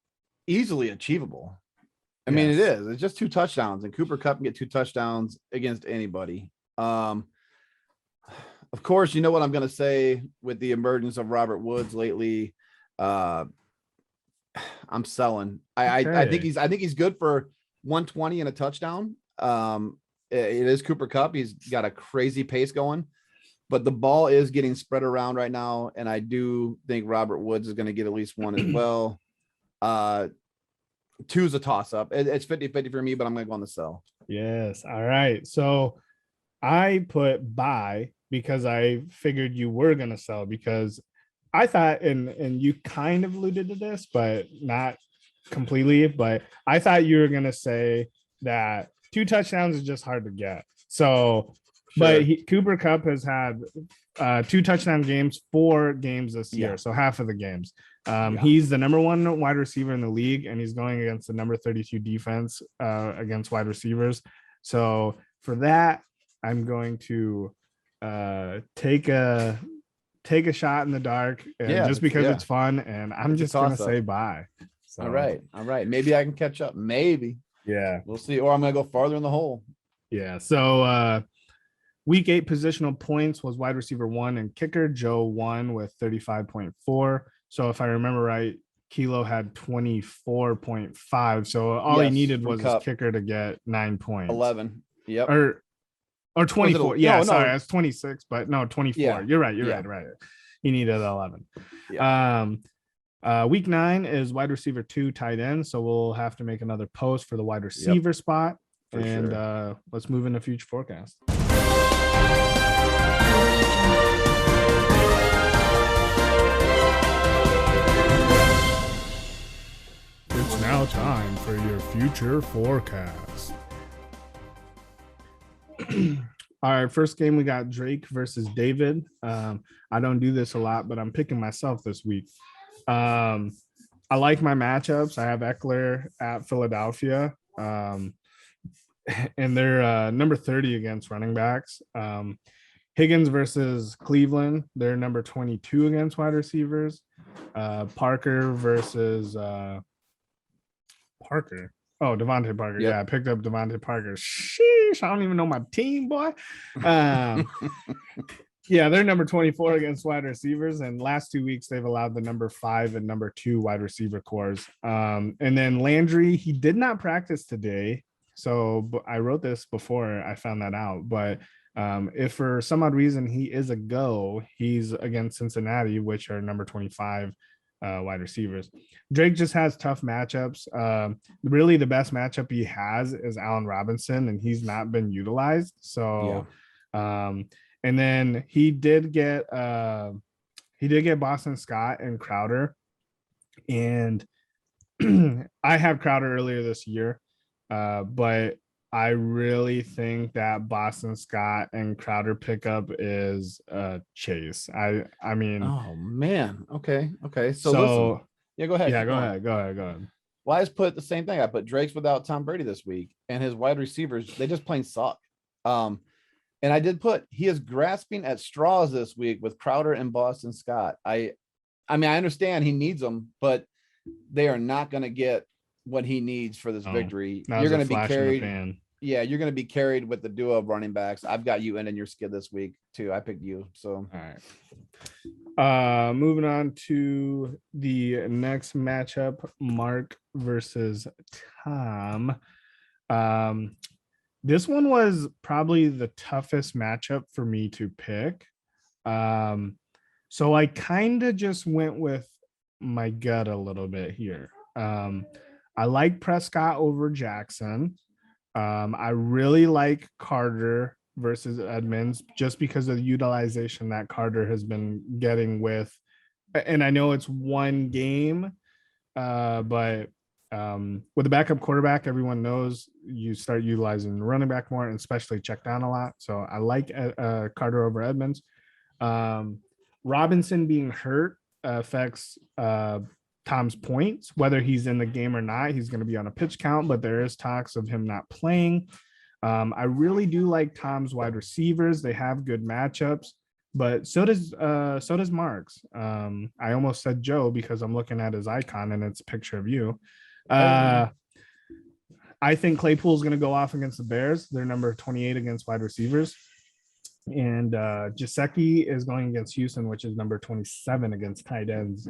easily achievable. I mean, it is. It's just 2 touchdowns, and Cooper Kupp can get 2 touchdowns against anybody. Of course, you know what I'm going to say with the emergence of Robert Woods lately. I'm selling. I think he's good for 120 and a touchdown. It is Cooper Kupp. He's got a crazy pace going, but the ball is getting spread around right now. And I do think Robert Woods is going to get at least one as well. 2 is a toss up. It's 50-50 for me, but I'm going to go on the sell. Yes. All right. So I put buy because I figured you were going to sell, because I thought, and you kind of alluded to this, but not completely, but I thought you were going to say that 2 touchdowns is just hard to get. So, sure. But Cooper Kupp has had 2 touchdown games, 4 games this year. So half of the games. He's the number 1 wide receiver in the league, and he's going against the number 32 defense against wide receivers. So for that, I'm going to take a shot in the dark, just because it's fun, and I'm just gonna say bye. So. All right. Maybe I can catch up. Maybe. Yeah. We'll see. Or I'm gonna go farther in the hole. Yeah. So week 8 positional points was wide receiver 1 and kicker. Joe won with 35.4. So if I remember right, Kilo had 24.5. So all he needed was his kicker to get 9 points. 11. Yep. Or 24. Yeah, no, sorry, that's 26, but no, 24. Yeah. You're right. You're right. He needed 11. Yeah. Week 9 is wide receiver 2 tight end. So we'll have to make another post for the wide receiver spot. Let's move into future forecast. It's now time for your future forecast. All right, first game we got Drake versus David. I don't do this a lot, but I'm picking myself this week. I like my matchups. I have Eckler at Philadelphia, and they're number 30 against running backs. Higgins versus Cleveland, they're number 22 against wide receivers. Parker versus Parker. Oh, Devontae Parker. Yep. Yeah, I picked up Devontae Parker. Sheesh, I don't even know my team, boy. Yeah, they're number 24 against wide receivers. And last 2 weeks, they've allowed the number 5 and number 2 wide receiver cores. And then Landry, he did not practice today. So I wrote this before I found that out. But if for some odd reason he is a go, he's against Cincinnati, which are number 25 wide receivers. Drake just has tough matchups. Really, the best matchup he has is Allen Robinson, and he's not been utilized. So, and then he did get Boston Scott and Crowder, and I had Crowder earlier this year, but I really think that Boston Scott and Crowder pickup is a chase. I mean, oh man. Okay. So listen. Yeah, go ahead. Yeah, go ahead. Well, I just put the same thing. I put Drake's without Tom Brady this week, and his wide receivers, they just plain suck. And I did put he is grasping at straws this week with Crowder and Boston Scott. I mean, I understand he needs them, but they are not going to get what he needs for this victory. You're going to be carried. Yeah, you're going to be carried with the duo of running backs. I've got you in your skid this week too. I picked you. So all right. Moving on to the next matchup, Mark versus Tom. This one was probably the toughest matchup for me to pick. So I kind of just went with my gut a little bit here. I like Prescott over Jackson. I really like Carter versus Edmonds just because of the utilization that Carter has been getting with, and I know it's one game, but with a backup quarterback, everyone knows you start utilizing the running back more, and especially check down a lot. So I like Carter over Edmonds. Robinson being hurt affects Tom's points, whether he's in the game or not. He's going to be on a pitch count, but there is talks of him not playing. I really do like Tom's wide receivers. They have good matchups, but so does Mark's. I almost said Joe because I'm looking at his icon and it's a picture of you. I think Claypool's going to go off against the Bears. They're number 28 against wide receivers. And Gesicki is going against Houston, which is number 27 against tight ends.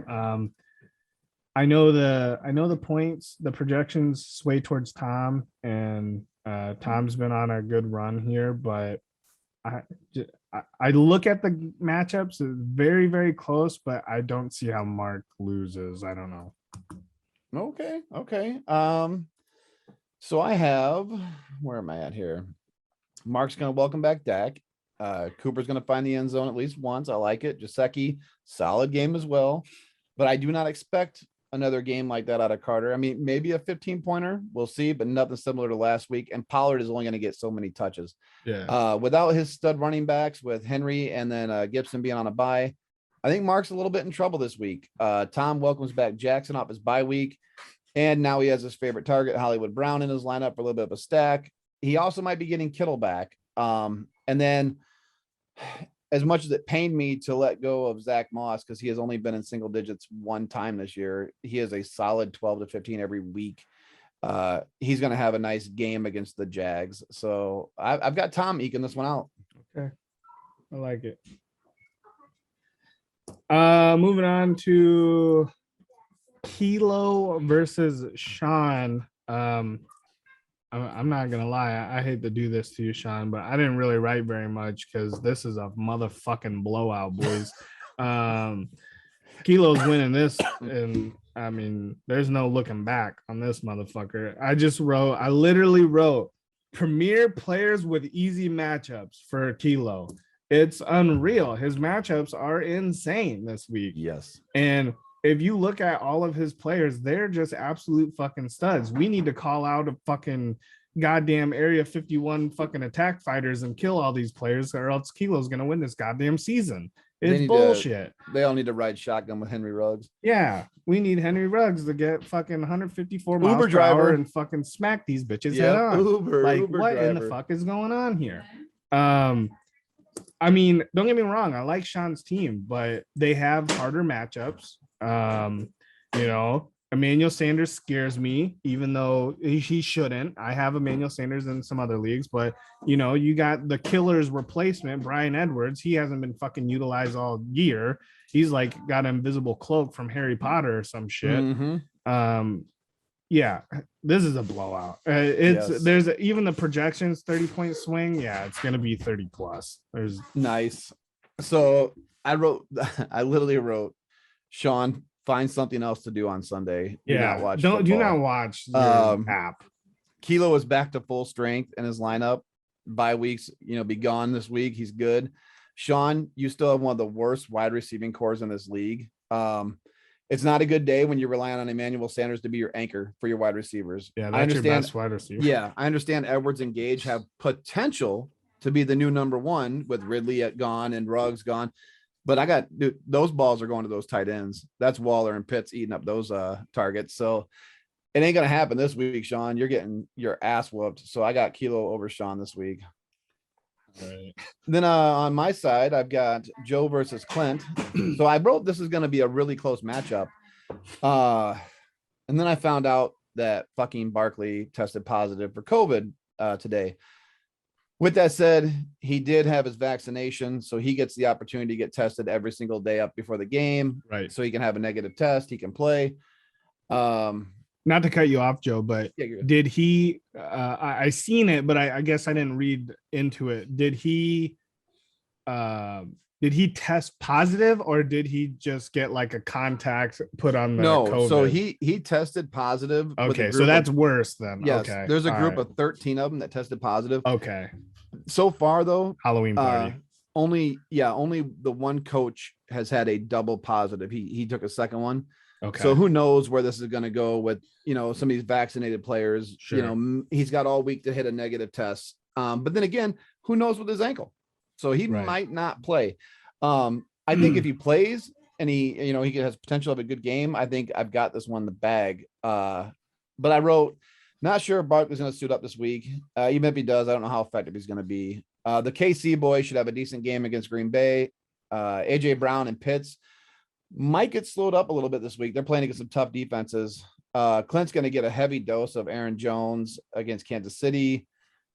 I know the points, the projections sway towards Tom, and Tom's been on a good run here, but I I look at the matchups, it's very, very close, but I don't see how Mark loses. I don't know. Okay. Okay. So I have, where am I at here? Mark's going to welcome back Dak. Cooper's going to find the end zone at least once. I like it. Jaceki, solid game as well. But I do not expect another game like that out of Carter. I mean, maybe a 15-pointer. We'll see, but nothing similar to last week. And Pollard is only going to get so many touches. Yeah. Without his stud running backs, with Henry and then Gibson being on a bye, I think Mark's a little bit in trouble this week. Tom welcomes back Jackson off his bye week. And now he has his favorite target, Hollywood Brown, in his lineup for a little bit of a stack. He also might be getting Kittle back. And then as much as it pained me to let go of Zach Moss, because he has only been in single digits one time this year, he is a solid 12 to 15 every week. He's going to have a nice game against the Jags. So I've got Tom eking this one out. Okay. I like it. Moving on to Kilo versus Sean. I'm not gonna lie, I hate to do this to you, Sean, but I didn't really write very much because this is a motherfucking blowout, boys. Kilo's winning this, and I mean, there's no looking back on this motherfucker. I literally wrote premier players with easy matchups for Kilo. It's unreal. His matchups are insane this week. Yes. And if you look at all of his players, they're just absolute fucking studs. We need to call out a fucking goddamn Area 51 fucking attack fighters and kill all these players, or else Kilo's gonna win this goddamn season. It's bullshit. They all need to ride shotgun with Henry Ruggs. Yeah, we need Henry Ruggs to get fucking 154 miles Uber per driver hour and fucking smack these bitches head on. Uber, like, Uber what driver. in the fuck is going on here? I mean, don't get me wrong, I like Sean's team, but they have harder matchups. You know, Emmanuel Sanders scares me, even though he shouldn't. I have Emmanuel Sanders in some other leagues, but you know, you got the killer's replacement, Brian Edwards. He hasn't been fucking utilized all year. He's like got an invisible cloak from Harry Potter or some shit. Mm-hmm. Yeah, this is a blowout. There's even the projections 30-point swing. Yeah, it's gonna be 30 plus. There's nice. So I literally wrote, Sean, find something else to do on Sunday. Do not watch your app. Kilo is back to full strength in his lineup. Bye weeks, be gone this week. He's good. Sean, you still have one of the worst wide receiving cores in this league. It's not a good day when you're relying on Emmanuel Sanders to be your anchor for your wide receivers. Yeah, that's your best wide receiver. Yeah, I understand Edwards and Gage have potential to be the new number one with Ridley gone and Ruggs gone. But those balls are going to those tight ends. That's Waller and Pitts eating up those targets. So it ain't going to happen this week, Sean. You're getting your ass whooped. So I got Kilo over Sean this week. Right. Then on my side, I've got Joe versus Clint. So I wrote this is going to be a really close matchup. And then I found out that fucking Barkley tested positive for COVID today. With that said, he did have his vaccination, so he gets the opportunity to get tested every single day up before the game. Right. So he can have a negative test. He can play. Not to cut you off, Joe, but did he I seen it, but I guess I didn't read into it. Did he test positive, or did he just get like a contact put on the COVID? So he tested positive. Okay, so that's worse then. Yes, okay. There's a group of 13 of them that tested positive. Okay. So far though, Halloween party. Only the one coach has had a double positive. He took a second one. Okay. So who knows where this is going to go with, some of these vaccinated players. Sure. He's got all week to hit a negative test. But then again, who knows with his ankle? So he might not play. I think if he plays and he has potential of a good game, I think I've got this one in the bag. But I wrote, not sure if Barkley's going to suit up this week. Even if he does, I don't know how effective he's going to be. The KC boys should have a decent game against Green Bay. AJ Brown and Pitts might get slowed up a little bit this week. They're playing against some tough defenses. Clint's going to get a heavy dose of Aaron Jones against Kansas City.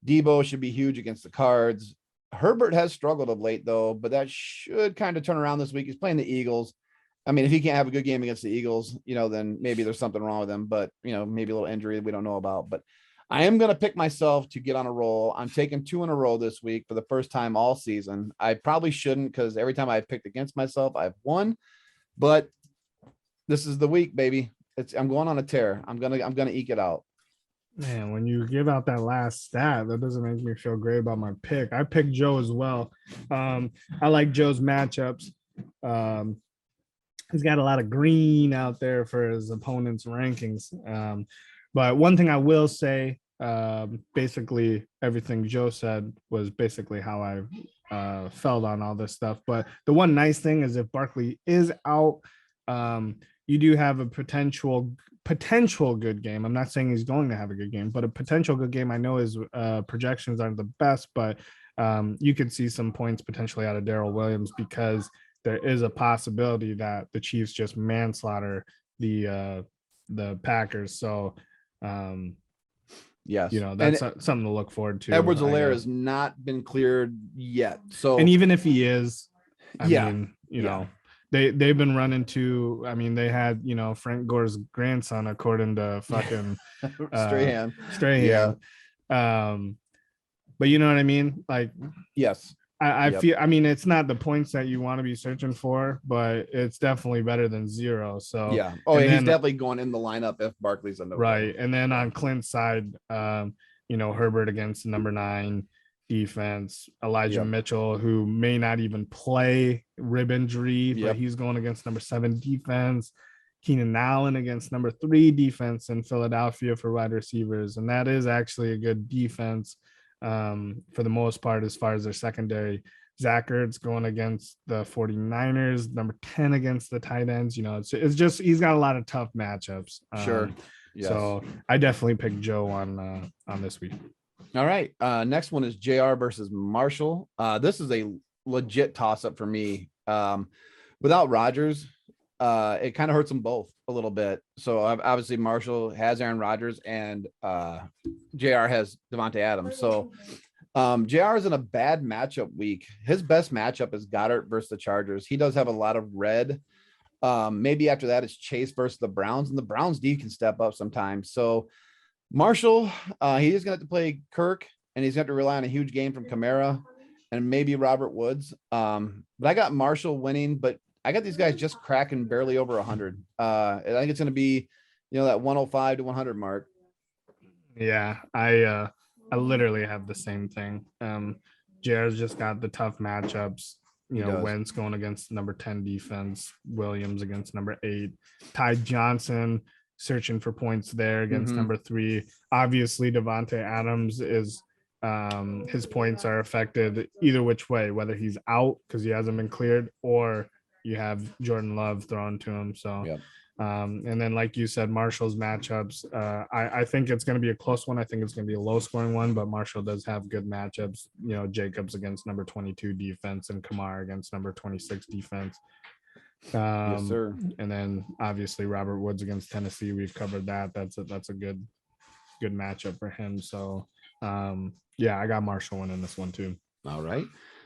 Debo should be huge against the Cards. Herbert has struggled of late, though, but that should kind of turn around this week. He's playing the Eagles. I mean, if he can't have a good game against the Eagles, then maybe there's something wrong with him, but maybe a little injury we don't know about. But I am going to pick myself to get on a roll. I'm taking 2 in a row this week for the first time all season. I probably shouldn't, because every time I've picked against myself, I've won. But this is the week, baby. I'm going on a tear. I'm gonna eke it out. Man, when you give out that last stat, that doesn't make me feel great about my pick. I picked Joe as well. I like Joe's matchups. He's got a lot of green out there for his opponent's rankings. But one thing I will say, basically everything Joe said was basically how I felt on all this stuff. But the one nice thing is if Barkley is out, you do have a potential good game. I'm not saying he's going to have a good game, but a potential good game. I know his projections aren't the best, but you could see some points potentially out of Darrell Williams, because there is a possibility that the Chiefs just manslaughter the Packers. So yes, that's something to look forward to. Edwards-Helaire has not been cleared yet. So, and even if he is, I mean, they've been running to, I mean, they had, Frank Gore's grandson, according to fucking Strahan. Yeah. But you know what I mean? Like, yes. I feel, I mean, it's not the points that you want to be searching for, but it's definitely better than 0. So yeah. Oh, yeah, he's definitely going in the lineup if Barkley's on the right. And then on Clint's side, Herbert against number 9 defense, Elijah Mitchell, who may not even play, rib injury, but he's going against number 7 defense. Keenan Allen against number 3 defense in Philadelphia for wide receivers, and that is actually a good defense for the most part as far as their secondary. Zach Ertz going against the 49ers, number 10 against the tight ends. It's just, he's got a lot of tough matchups. Sure. Yes. So I definitely picked Joe on this week. All right. Next one is JR versus Marshall. This is a legit toss-up for me. Without Rodgers, it kind of hurts them both a little bit. So obviously Marshall has Aaron Rodgers and JR has Devontae Adams. So JR is in a bad matchup week. His best matchup is Goddard versus the Chargers. He does have a lot of red. Maybe after that it's Chase versus the Browns, and the Browns D can step up sometimes. So Marshall, he is going to have to play Kirk, and he's going to have to rely on a huge game from Kamara and maybe Robert Woods. But I got Marshall winning, but I got these guys just cracking barely over 100. I think it's going to be, that 105 to 100 mark. Yeah, I literally have the same thing. Jared's just got the tough matchups. Wentz going against number 10 defense, Williams against number 8, Ty Johnson searching for points there against number 3. Obviously, Devontae Adams is his points are affected either which way, whether he's out because he hasn't been cleared, or you have Jordan Love thrown to him. So, and then like you said, Marshall's matchups, I think it's going to be a close one. I think it's going to be a low scoring one, but Marshall does have good matchups. Jacobs against number 22 defense and Kamara against number 26 defense. Yes, sir. And then obviously Robert Woods against Tennessee. We've covered that. That's a good matchup for him. So I got Marshall winning this one too. All right.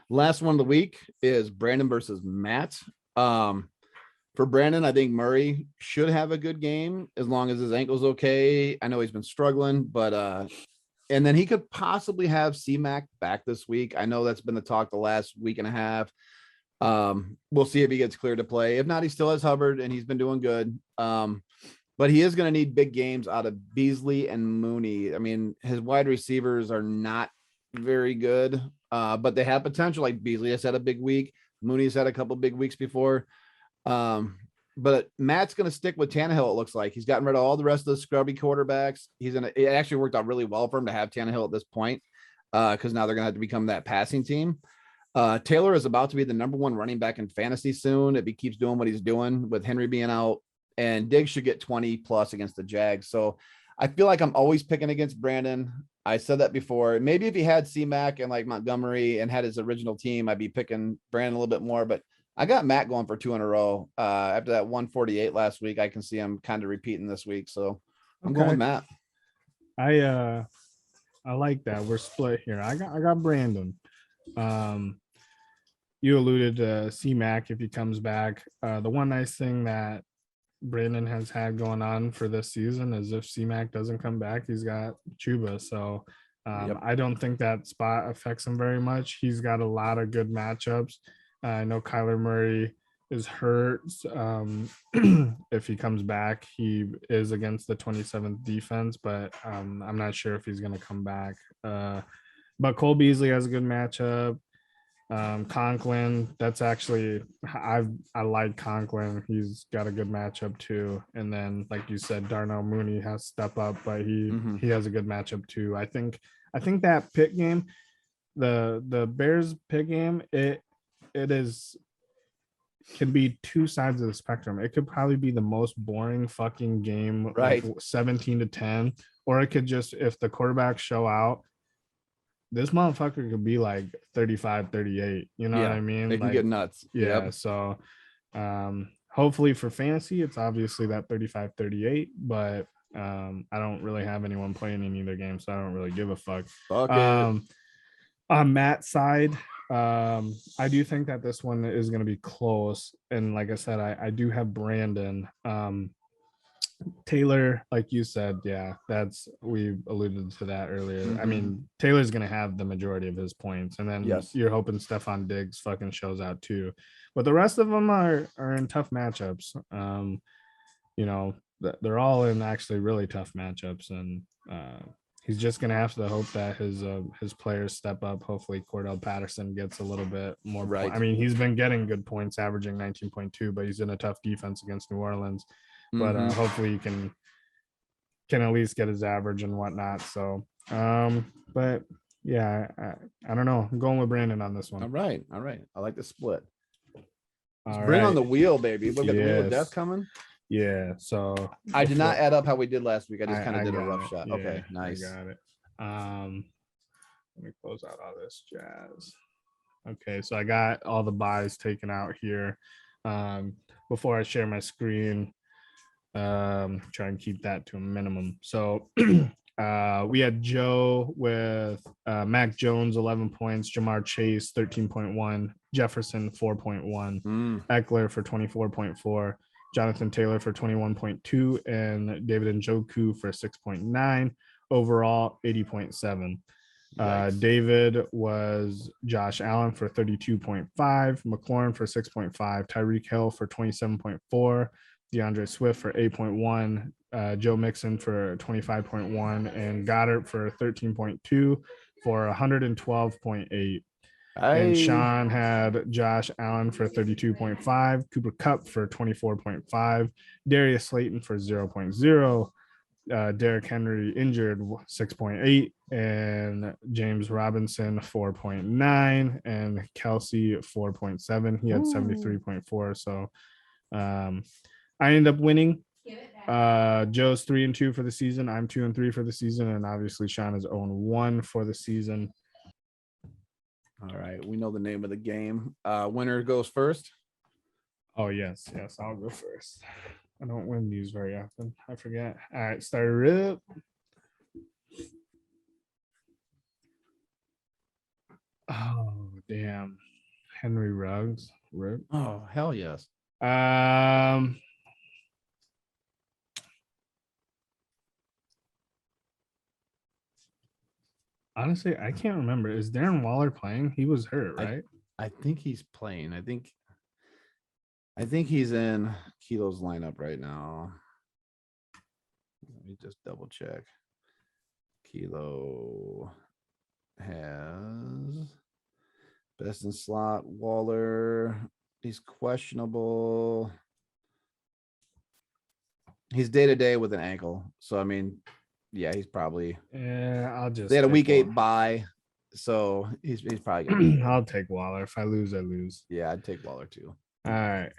Last one of the week is Brandon versus Matt. For Brandon, I think Murray should have a good game as long as his ankle's okay. I know he's been struggling, but and then he could possibly have C-Mac back this week. I know that's been the talk the last week and a half. We'll see if he gets cleared to play. If not, he still has Hubbard and he's been doing good. But he is going to need big games out of Beasley and Mooney. I mean, his wide receivers are not very good, but they have potential. Like Beasley has had a big week. Mooney's had a couple big weeks before. But Matt's going to stick with Tannehill. It looks like he's gotten rid of all the rest of the scrubby quarterbacks. It actually worked out really well for him to have Tannehill at this point. Cause now they're going to have to become that passing team. Taylor is about to be the number 1 running back in fantasy soon if he keeps doing what he's doing with Henry being out, and Diggs should get 20 plus against the Jags. So I feel like I'm always picking against Brandon. I said that before. Maybe if he had C-Mac and like Montgomery and had his original team, I'd be picking Brandon a little bit more, but I got Matt going for 2 in a row. After that 148 last week, I can see him kind of repeating this week. So I'm going with Matt. I like that. We're split here. I got Brandon. you alluded to C-Mac if he comes back. The one nice thing that Brandon has had going on for this season is if C-Mac doesn't come back, he's got Chuba. So I don't think that spot affects him very much. He's got a lot of good matchups. I know Kyler Murray is hurt. If he comes back, he is against the 27th defense, but I'm not sure if he's going to come back. But Cole Beasley has a good matchup. Conklin, that's actually I like Conklin. He's got a good matchup too. And then, like you said, Darnell Mooney has to step up, but he has a good matchup too. I think that pick game, the Bears pick game, it is can be two sides of the spectrum. It could probably be the most boring fucking game, right? Like 17-10, or it could just, if the quarterbacks show out, this motherfucker could be like 35-38. You know what I mean? They can get nuts. Yeah. So hopefully for fantasy, it's obviously that 35-38, but I don't really have anyone playing in either game, so I don't really give a fuck. On Matt's side, I do think that this one is going to be close. And like I said, I do have Brandon. Taylor, like you said, yeah, we alluded to that earlier. I mean, Taylor's going to have the majority of his points, and then you're hoping Stephon Diggs fucking shows out too. But the rest of them are in tough matchups. You know, they're all in actually really tough matchups, and he's just going to have to hope that his players step up. Hopefully Cordell Patterson gets a little bit more. Right. I mean, he's been getting good points, averaging 19.2, but he's in a tough defense against New Orleans. But hopefully he can at least get his average and whatnot. So, but yeah, I don't know. I'm going with Brandon on this one. All right. I like the split. Bring on the wheel, baby. We got the wheel of death coming. Yeah. So I did not add up how we did last week. I just kind of did a rough shot. Yeah, okay, nice. I got it. Let me close out all this jazz. Okay, so I got all the buys taken out here. Before I share my screen, try and keep that to a minimum. So we had Joe with Mac Jones 11 points, Jamar Chase 13.1, Jefferson 4.1, Eckler for 24.4, Jonathan Taylor for 21.2, and David Njoku for 6.9. Overall 80.7. David was Josh Allen for 32.5, McLaurin for 6.5, Tyreek Hill for 27.4, DeAndre Swift for 8.1, Joe Mixon for 25.1, and Goddard for 13.2 for 112.8. And Sean had Josh Allen for 32.5, Cooper Kupp for 24.5, Darius Slayton for 0.0, Derrick Henry injured 6.8, and James Robinson 4.9, and Kelsey 4.7. He had 73.4. So I ended up winning. Joe's 3-2 for the season. I'm 2-3 for the season, and obviously Sean is 0-1 for the season. All right, we know the name of the game. Winner goes first. Oh yes, I'll go first. I don't win these very often. I forget. All right, start it up. Oh damn, Henry Ruggs. Rip. Oh hell yes. Honestly, I can't remember. Is Darren Waller playing? He was hurt, right? I think he's playing. I think he's in Kilo's lineup right now. Let me just double check. Kilo has best in slot. Waller, he's questionable. He's day-to-day with an ankle. So, I mean, yeah, he's probably. Yeah, They had a week 8 bye. So, he's probably going to. I'll take Waller. If I lose, I lose. Yeah, I'd take Waller too. All right.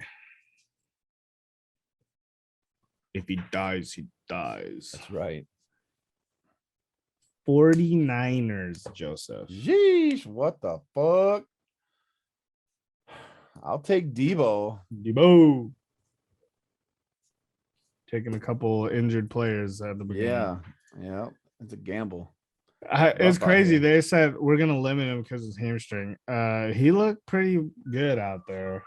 If he dies, he dies. That's right. 49ers, Joseph. Jeez, what the fuck? I'll take Debo. Taking a couple injured players at the beginning. Yeah, it's a gamble. It's Rough out crazy. here. They said we're gonna limit him because his hamstring. He looked pretty good out there.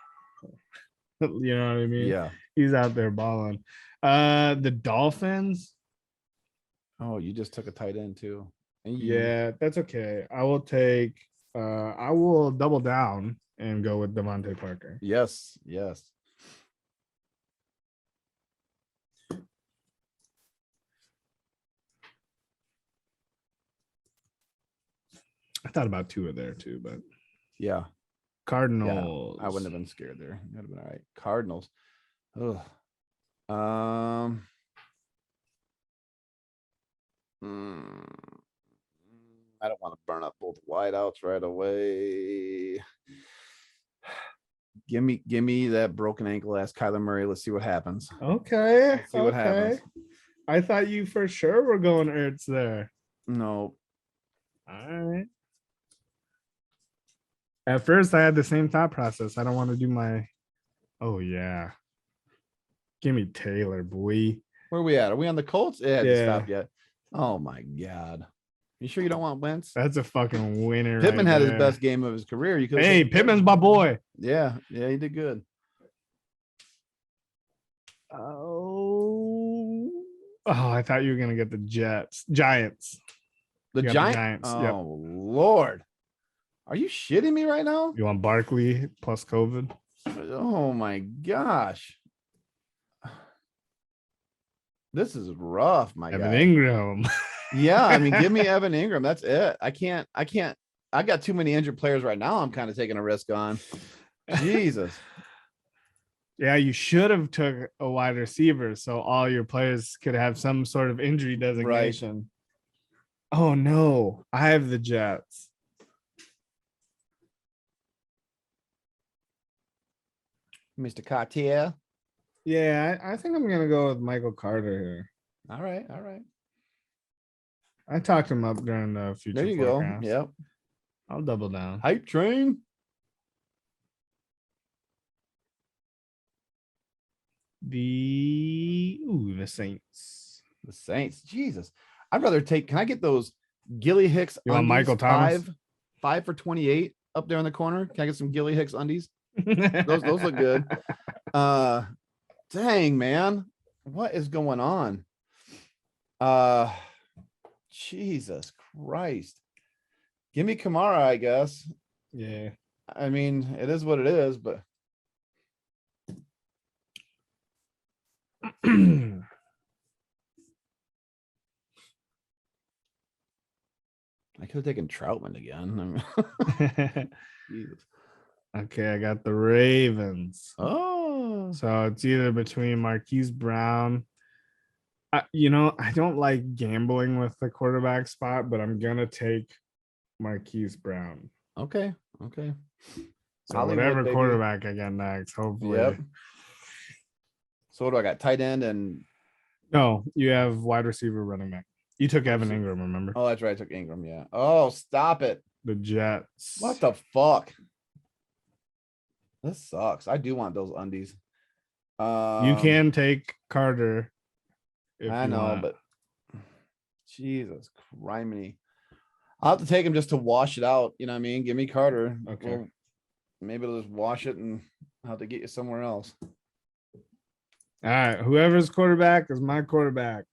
You know what I mean? Yeah. He's out there balling. The Dolphins. Oh, you just took a tight end too. Yeah, that's okay. I will take. I will double down and go with Devontae Parker. Yes. Yes. I thought about Tua there too, but Yeah. Cardinals. Yeah, I wouldn't have been scared there. That'd have been all right. Cardinals. Ugh. I don't want to burn up both wideouts right away. Give me that broken ankle ass Kyler Murray. Let's see what happens. Okay. Let's see what happens. I thought you for sure were going Ertz there. No. All right. At first, I had the same thought process. I don't want to do my. Oh yeah. Give me Taylor, boy. Where are we at? Are we on the Colts? It hasn't Yeah. stopped yet. Oh my God. You sure you don't want Wentz? That's a fucking winner. Pittman right had there. his best game of his career. You could. Hey, Pittman's my boy. Yeah, he did good. Oh, I thought you were gonna get the Giants. The You got Giants. Yep. Oh Lord, are you shitting me right now? You want Barkley plus COVID? Oh my gosh, this is rough, my Evan guy. Ingram. Yeah, I mean, give me Evan Ingram. That's it. I can't. I got too many injured players right now. I'm kind of taking a risk on. Jesus. Yeah, you should have took a wide receiver so all your players could have some sort of injury designation. Right. Oh no, I have the Jets. Mr. Cartier. Yeah, I think I'm gonna go with Michael Carter here. All right. I talked him up during the future. There you forecast. go. Yep. I'll double down. Hype train. The Saints. The Saints. Jesus. I'd rather take. Can I get those Gilly Hicks? You want Michael Thomas? 5 for 28 up there in the corner. Can I get some Gilly Hicks undies? those look good. Dang, man. What is going on? Jesus Christ. Give me Kamara, I guess. Yeah. I mean, it is what it is, but I could have taken Troutman again. Jesus. Okay, I got the Ravens. Oh, so it's either between Marquise Brown. I don't like gambling with the quarterback spot, but I'm gonna take Marquise Brown. Okay. So Hollywood, whatever quarterback I get next, hopefully. Yep. So what do I got? Tight end and no, you have wide receiver, running back. You took Evan Ingram, remember? Oh, that's right. I took Ingram. Yeah. Oh, stop it. The Jets. What the fuck? This sucks. I do want those undies. You can take Carter. I know, but Jesus criminy. I'll have to take him just to wash it out. You know what I mean? Give me Carter. Okay. Well, maybe it'll just wash it and I'll have to get you somewhere else. All right. Whoever's quarterback is my quarterback.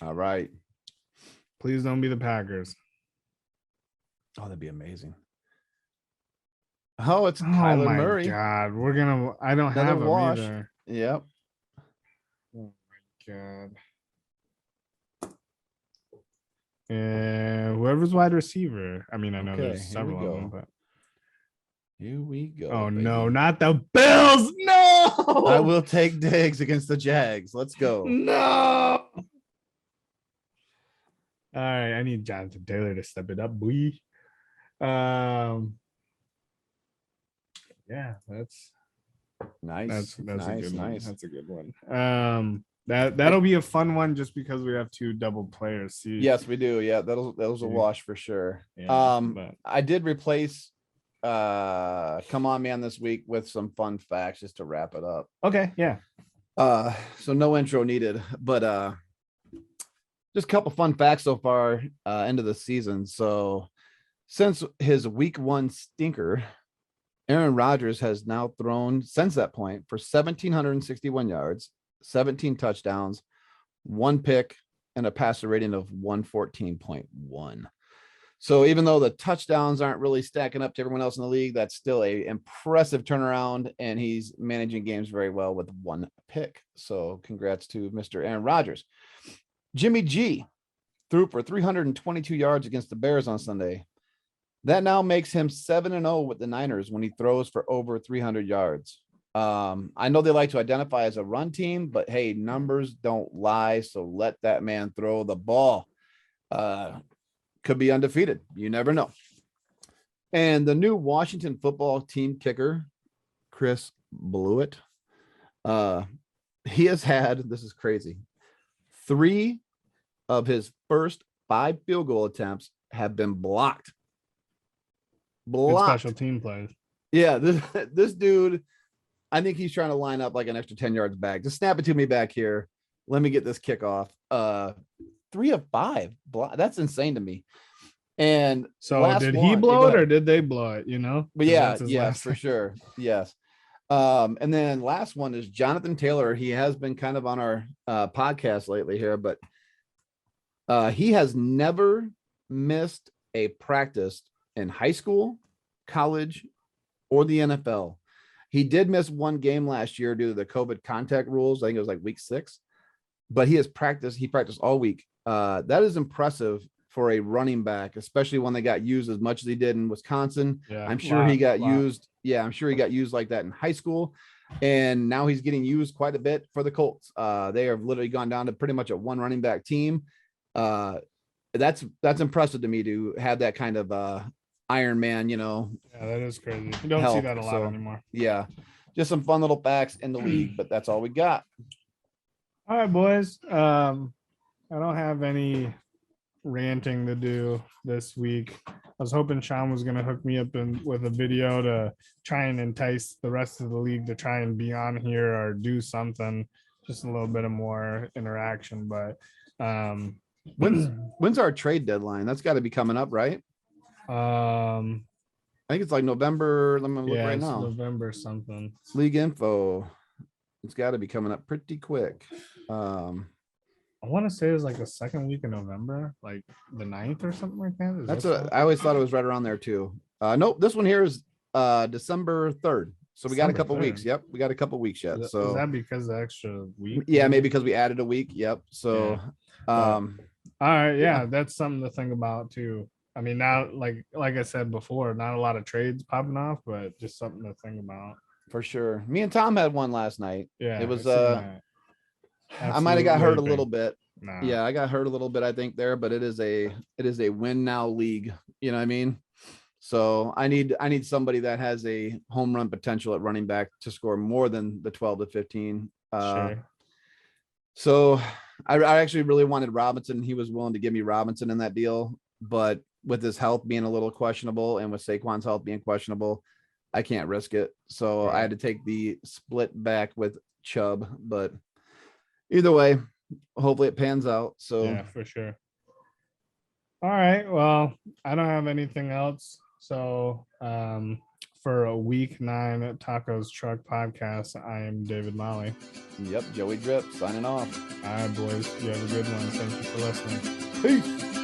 All right. Please don't be the Packers. Oh, that'd be amazing. Oh, it's Kyler Murray. God, I don't have him either. Yep. Oh my God. And whoever's wide receiver. I mean, I know there's several of them, but here we go. Oh baby. No, not the Bills. No. I will take Diggs against the Jags. Let's go. No. All right, I need Jonathan Taylor to step it up, boy. Yeah, that's nice. That's nice, a good one. That's a good one. That'll be a fun one just because we have two double players. See? Yes, we do. Yeah, that was a wash for sure. Yeah, I did replace Come On Man this week with some fun facts just to wrap it up. Okay, yeah. So no intro needed, but just a couple fun facts so far into the season. So since his week 1 stinker, Aaron Rodgers has now thrown since that point for 1,761 yards, 17 touchdowns, 1 pick, and a passer rating of 114.1. So even though the touchdowns aren't really stacking up to everyone else in the league, that's still a impressive turnaround, and he's managing games very well with 1 pick. So congrats to Mr. Aaron Rodgers. Jimmy G threw for 322 yards against the Bears on Sunday. That now makes him 7-0 with the Niners when he throws for over 300 yards. I know they like to identify as a run team, but hey, numbers don't lie. So let that man throw the ball. Could be undefeated. You never know. And the new Washington football team kicker, Chris Blewett, he has had, this is crazy, 3 of his first 5 field goal attempts have been blocked. Good special team plays. Yeah, this dude, I think he's trying to line up like an extra 10 yards back. Just snap it to me back here. Let me get this kickoff. 3 of 5. That's insane to me. And so did he blow it or did they blow it? You know? But yeah, for sure. Yes. And then last one is Jonathan Taylor. He has been kind of on our podcast lately here, but he has never missed a practice in high school, college, or the NFL. He did miss 1 game last year due to the COVID contact rules. I think it was like week 6, but he practiced all week. That is impressive for a running back, especially when they got used as much as he did in Wisconsin. Yeah, I'm sure he got used. Yeah, I'm sure he got used like that in high school. And now he's getting used quite a bit for the Colts. They have literally gone down to pretty much a 1 running back team. That's impressive to me to have that kind of Iron Man, you know. Yeah, that is crazy. You don't see that a lot anymore. Yeah, just some fun little facts in the league, but that's all we got. All right, boys. I don't have any ranting to do this week. I was hoping Sean was going to hook me up with a video to try and entice the rest of the league to try and be on here or do something, just a little bit of more interaction. But when's our trade deadline? That's got to be coming up, right? I think it's like November. Let me look right now. November something. League info. It's got to be coming up pretty quick. I want to say it was like the 2nd week of November, like the 9th or something like that. I always thought it was right around there too. Nope, this one here is December 3rd. So we got a couple weeks. Yep, we got a couple weeks yet. So is that because the extra week? Yeah, maybe because we added a week. Yep. So all right, yeah, that's something to think about too. I mean, now, like I said before, not a lot of trades popping off, but just something to think about. For sure. Me and Tom had one last night. Yeah, it was I might have got hurt a little bit. Nah. Yeah, I got hurt a little bit, I think, there, but it is a win now league. You know what I mean? So I need somebody that has a home run potential at running back to score more than the 12 to 15. Sure. So I actually really wanted Robinson. He was willing to give me Robinson in that deal, but with his health being a little questionable and with Saquon's health being questionable, I can't risk it. So I had to take the split back with Chubb, but either way, hopefully it pans out. So yeah, for sure. All right. Well, I don't have anything else. So for a week 9 Tacos Truck podcast, I am David Molly. Yep, Joey Drip signing off. All right, boys. You have a good one. Thank you for listening. Peace.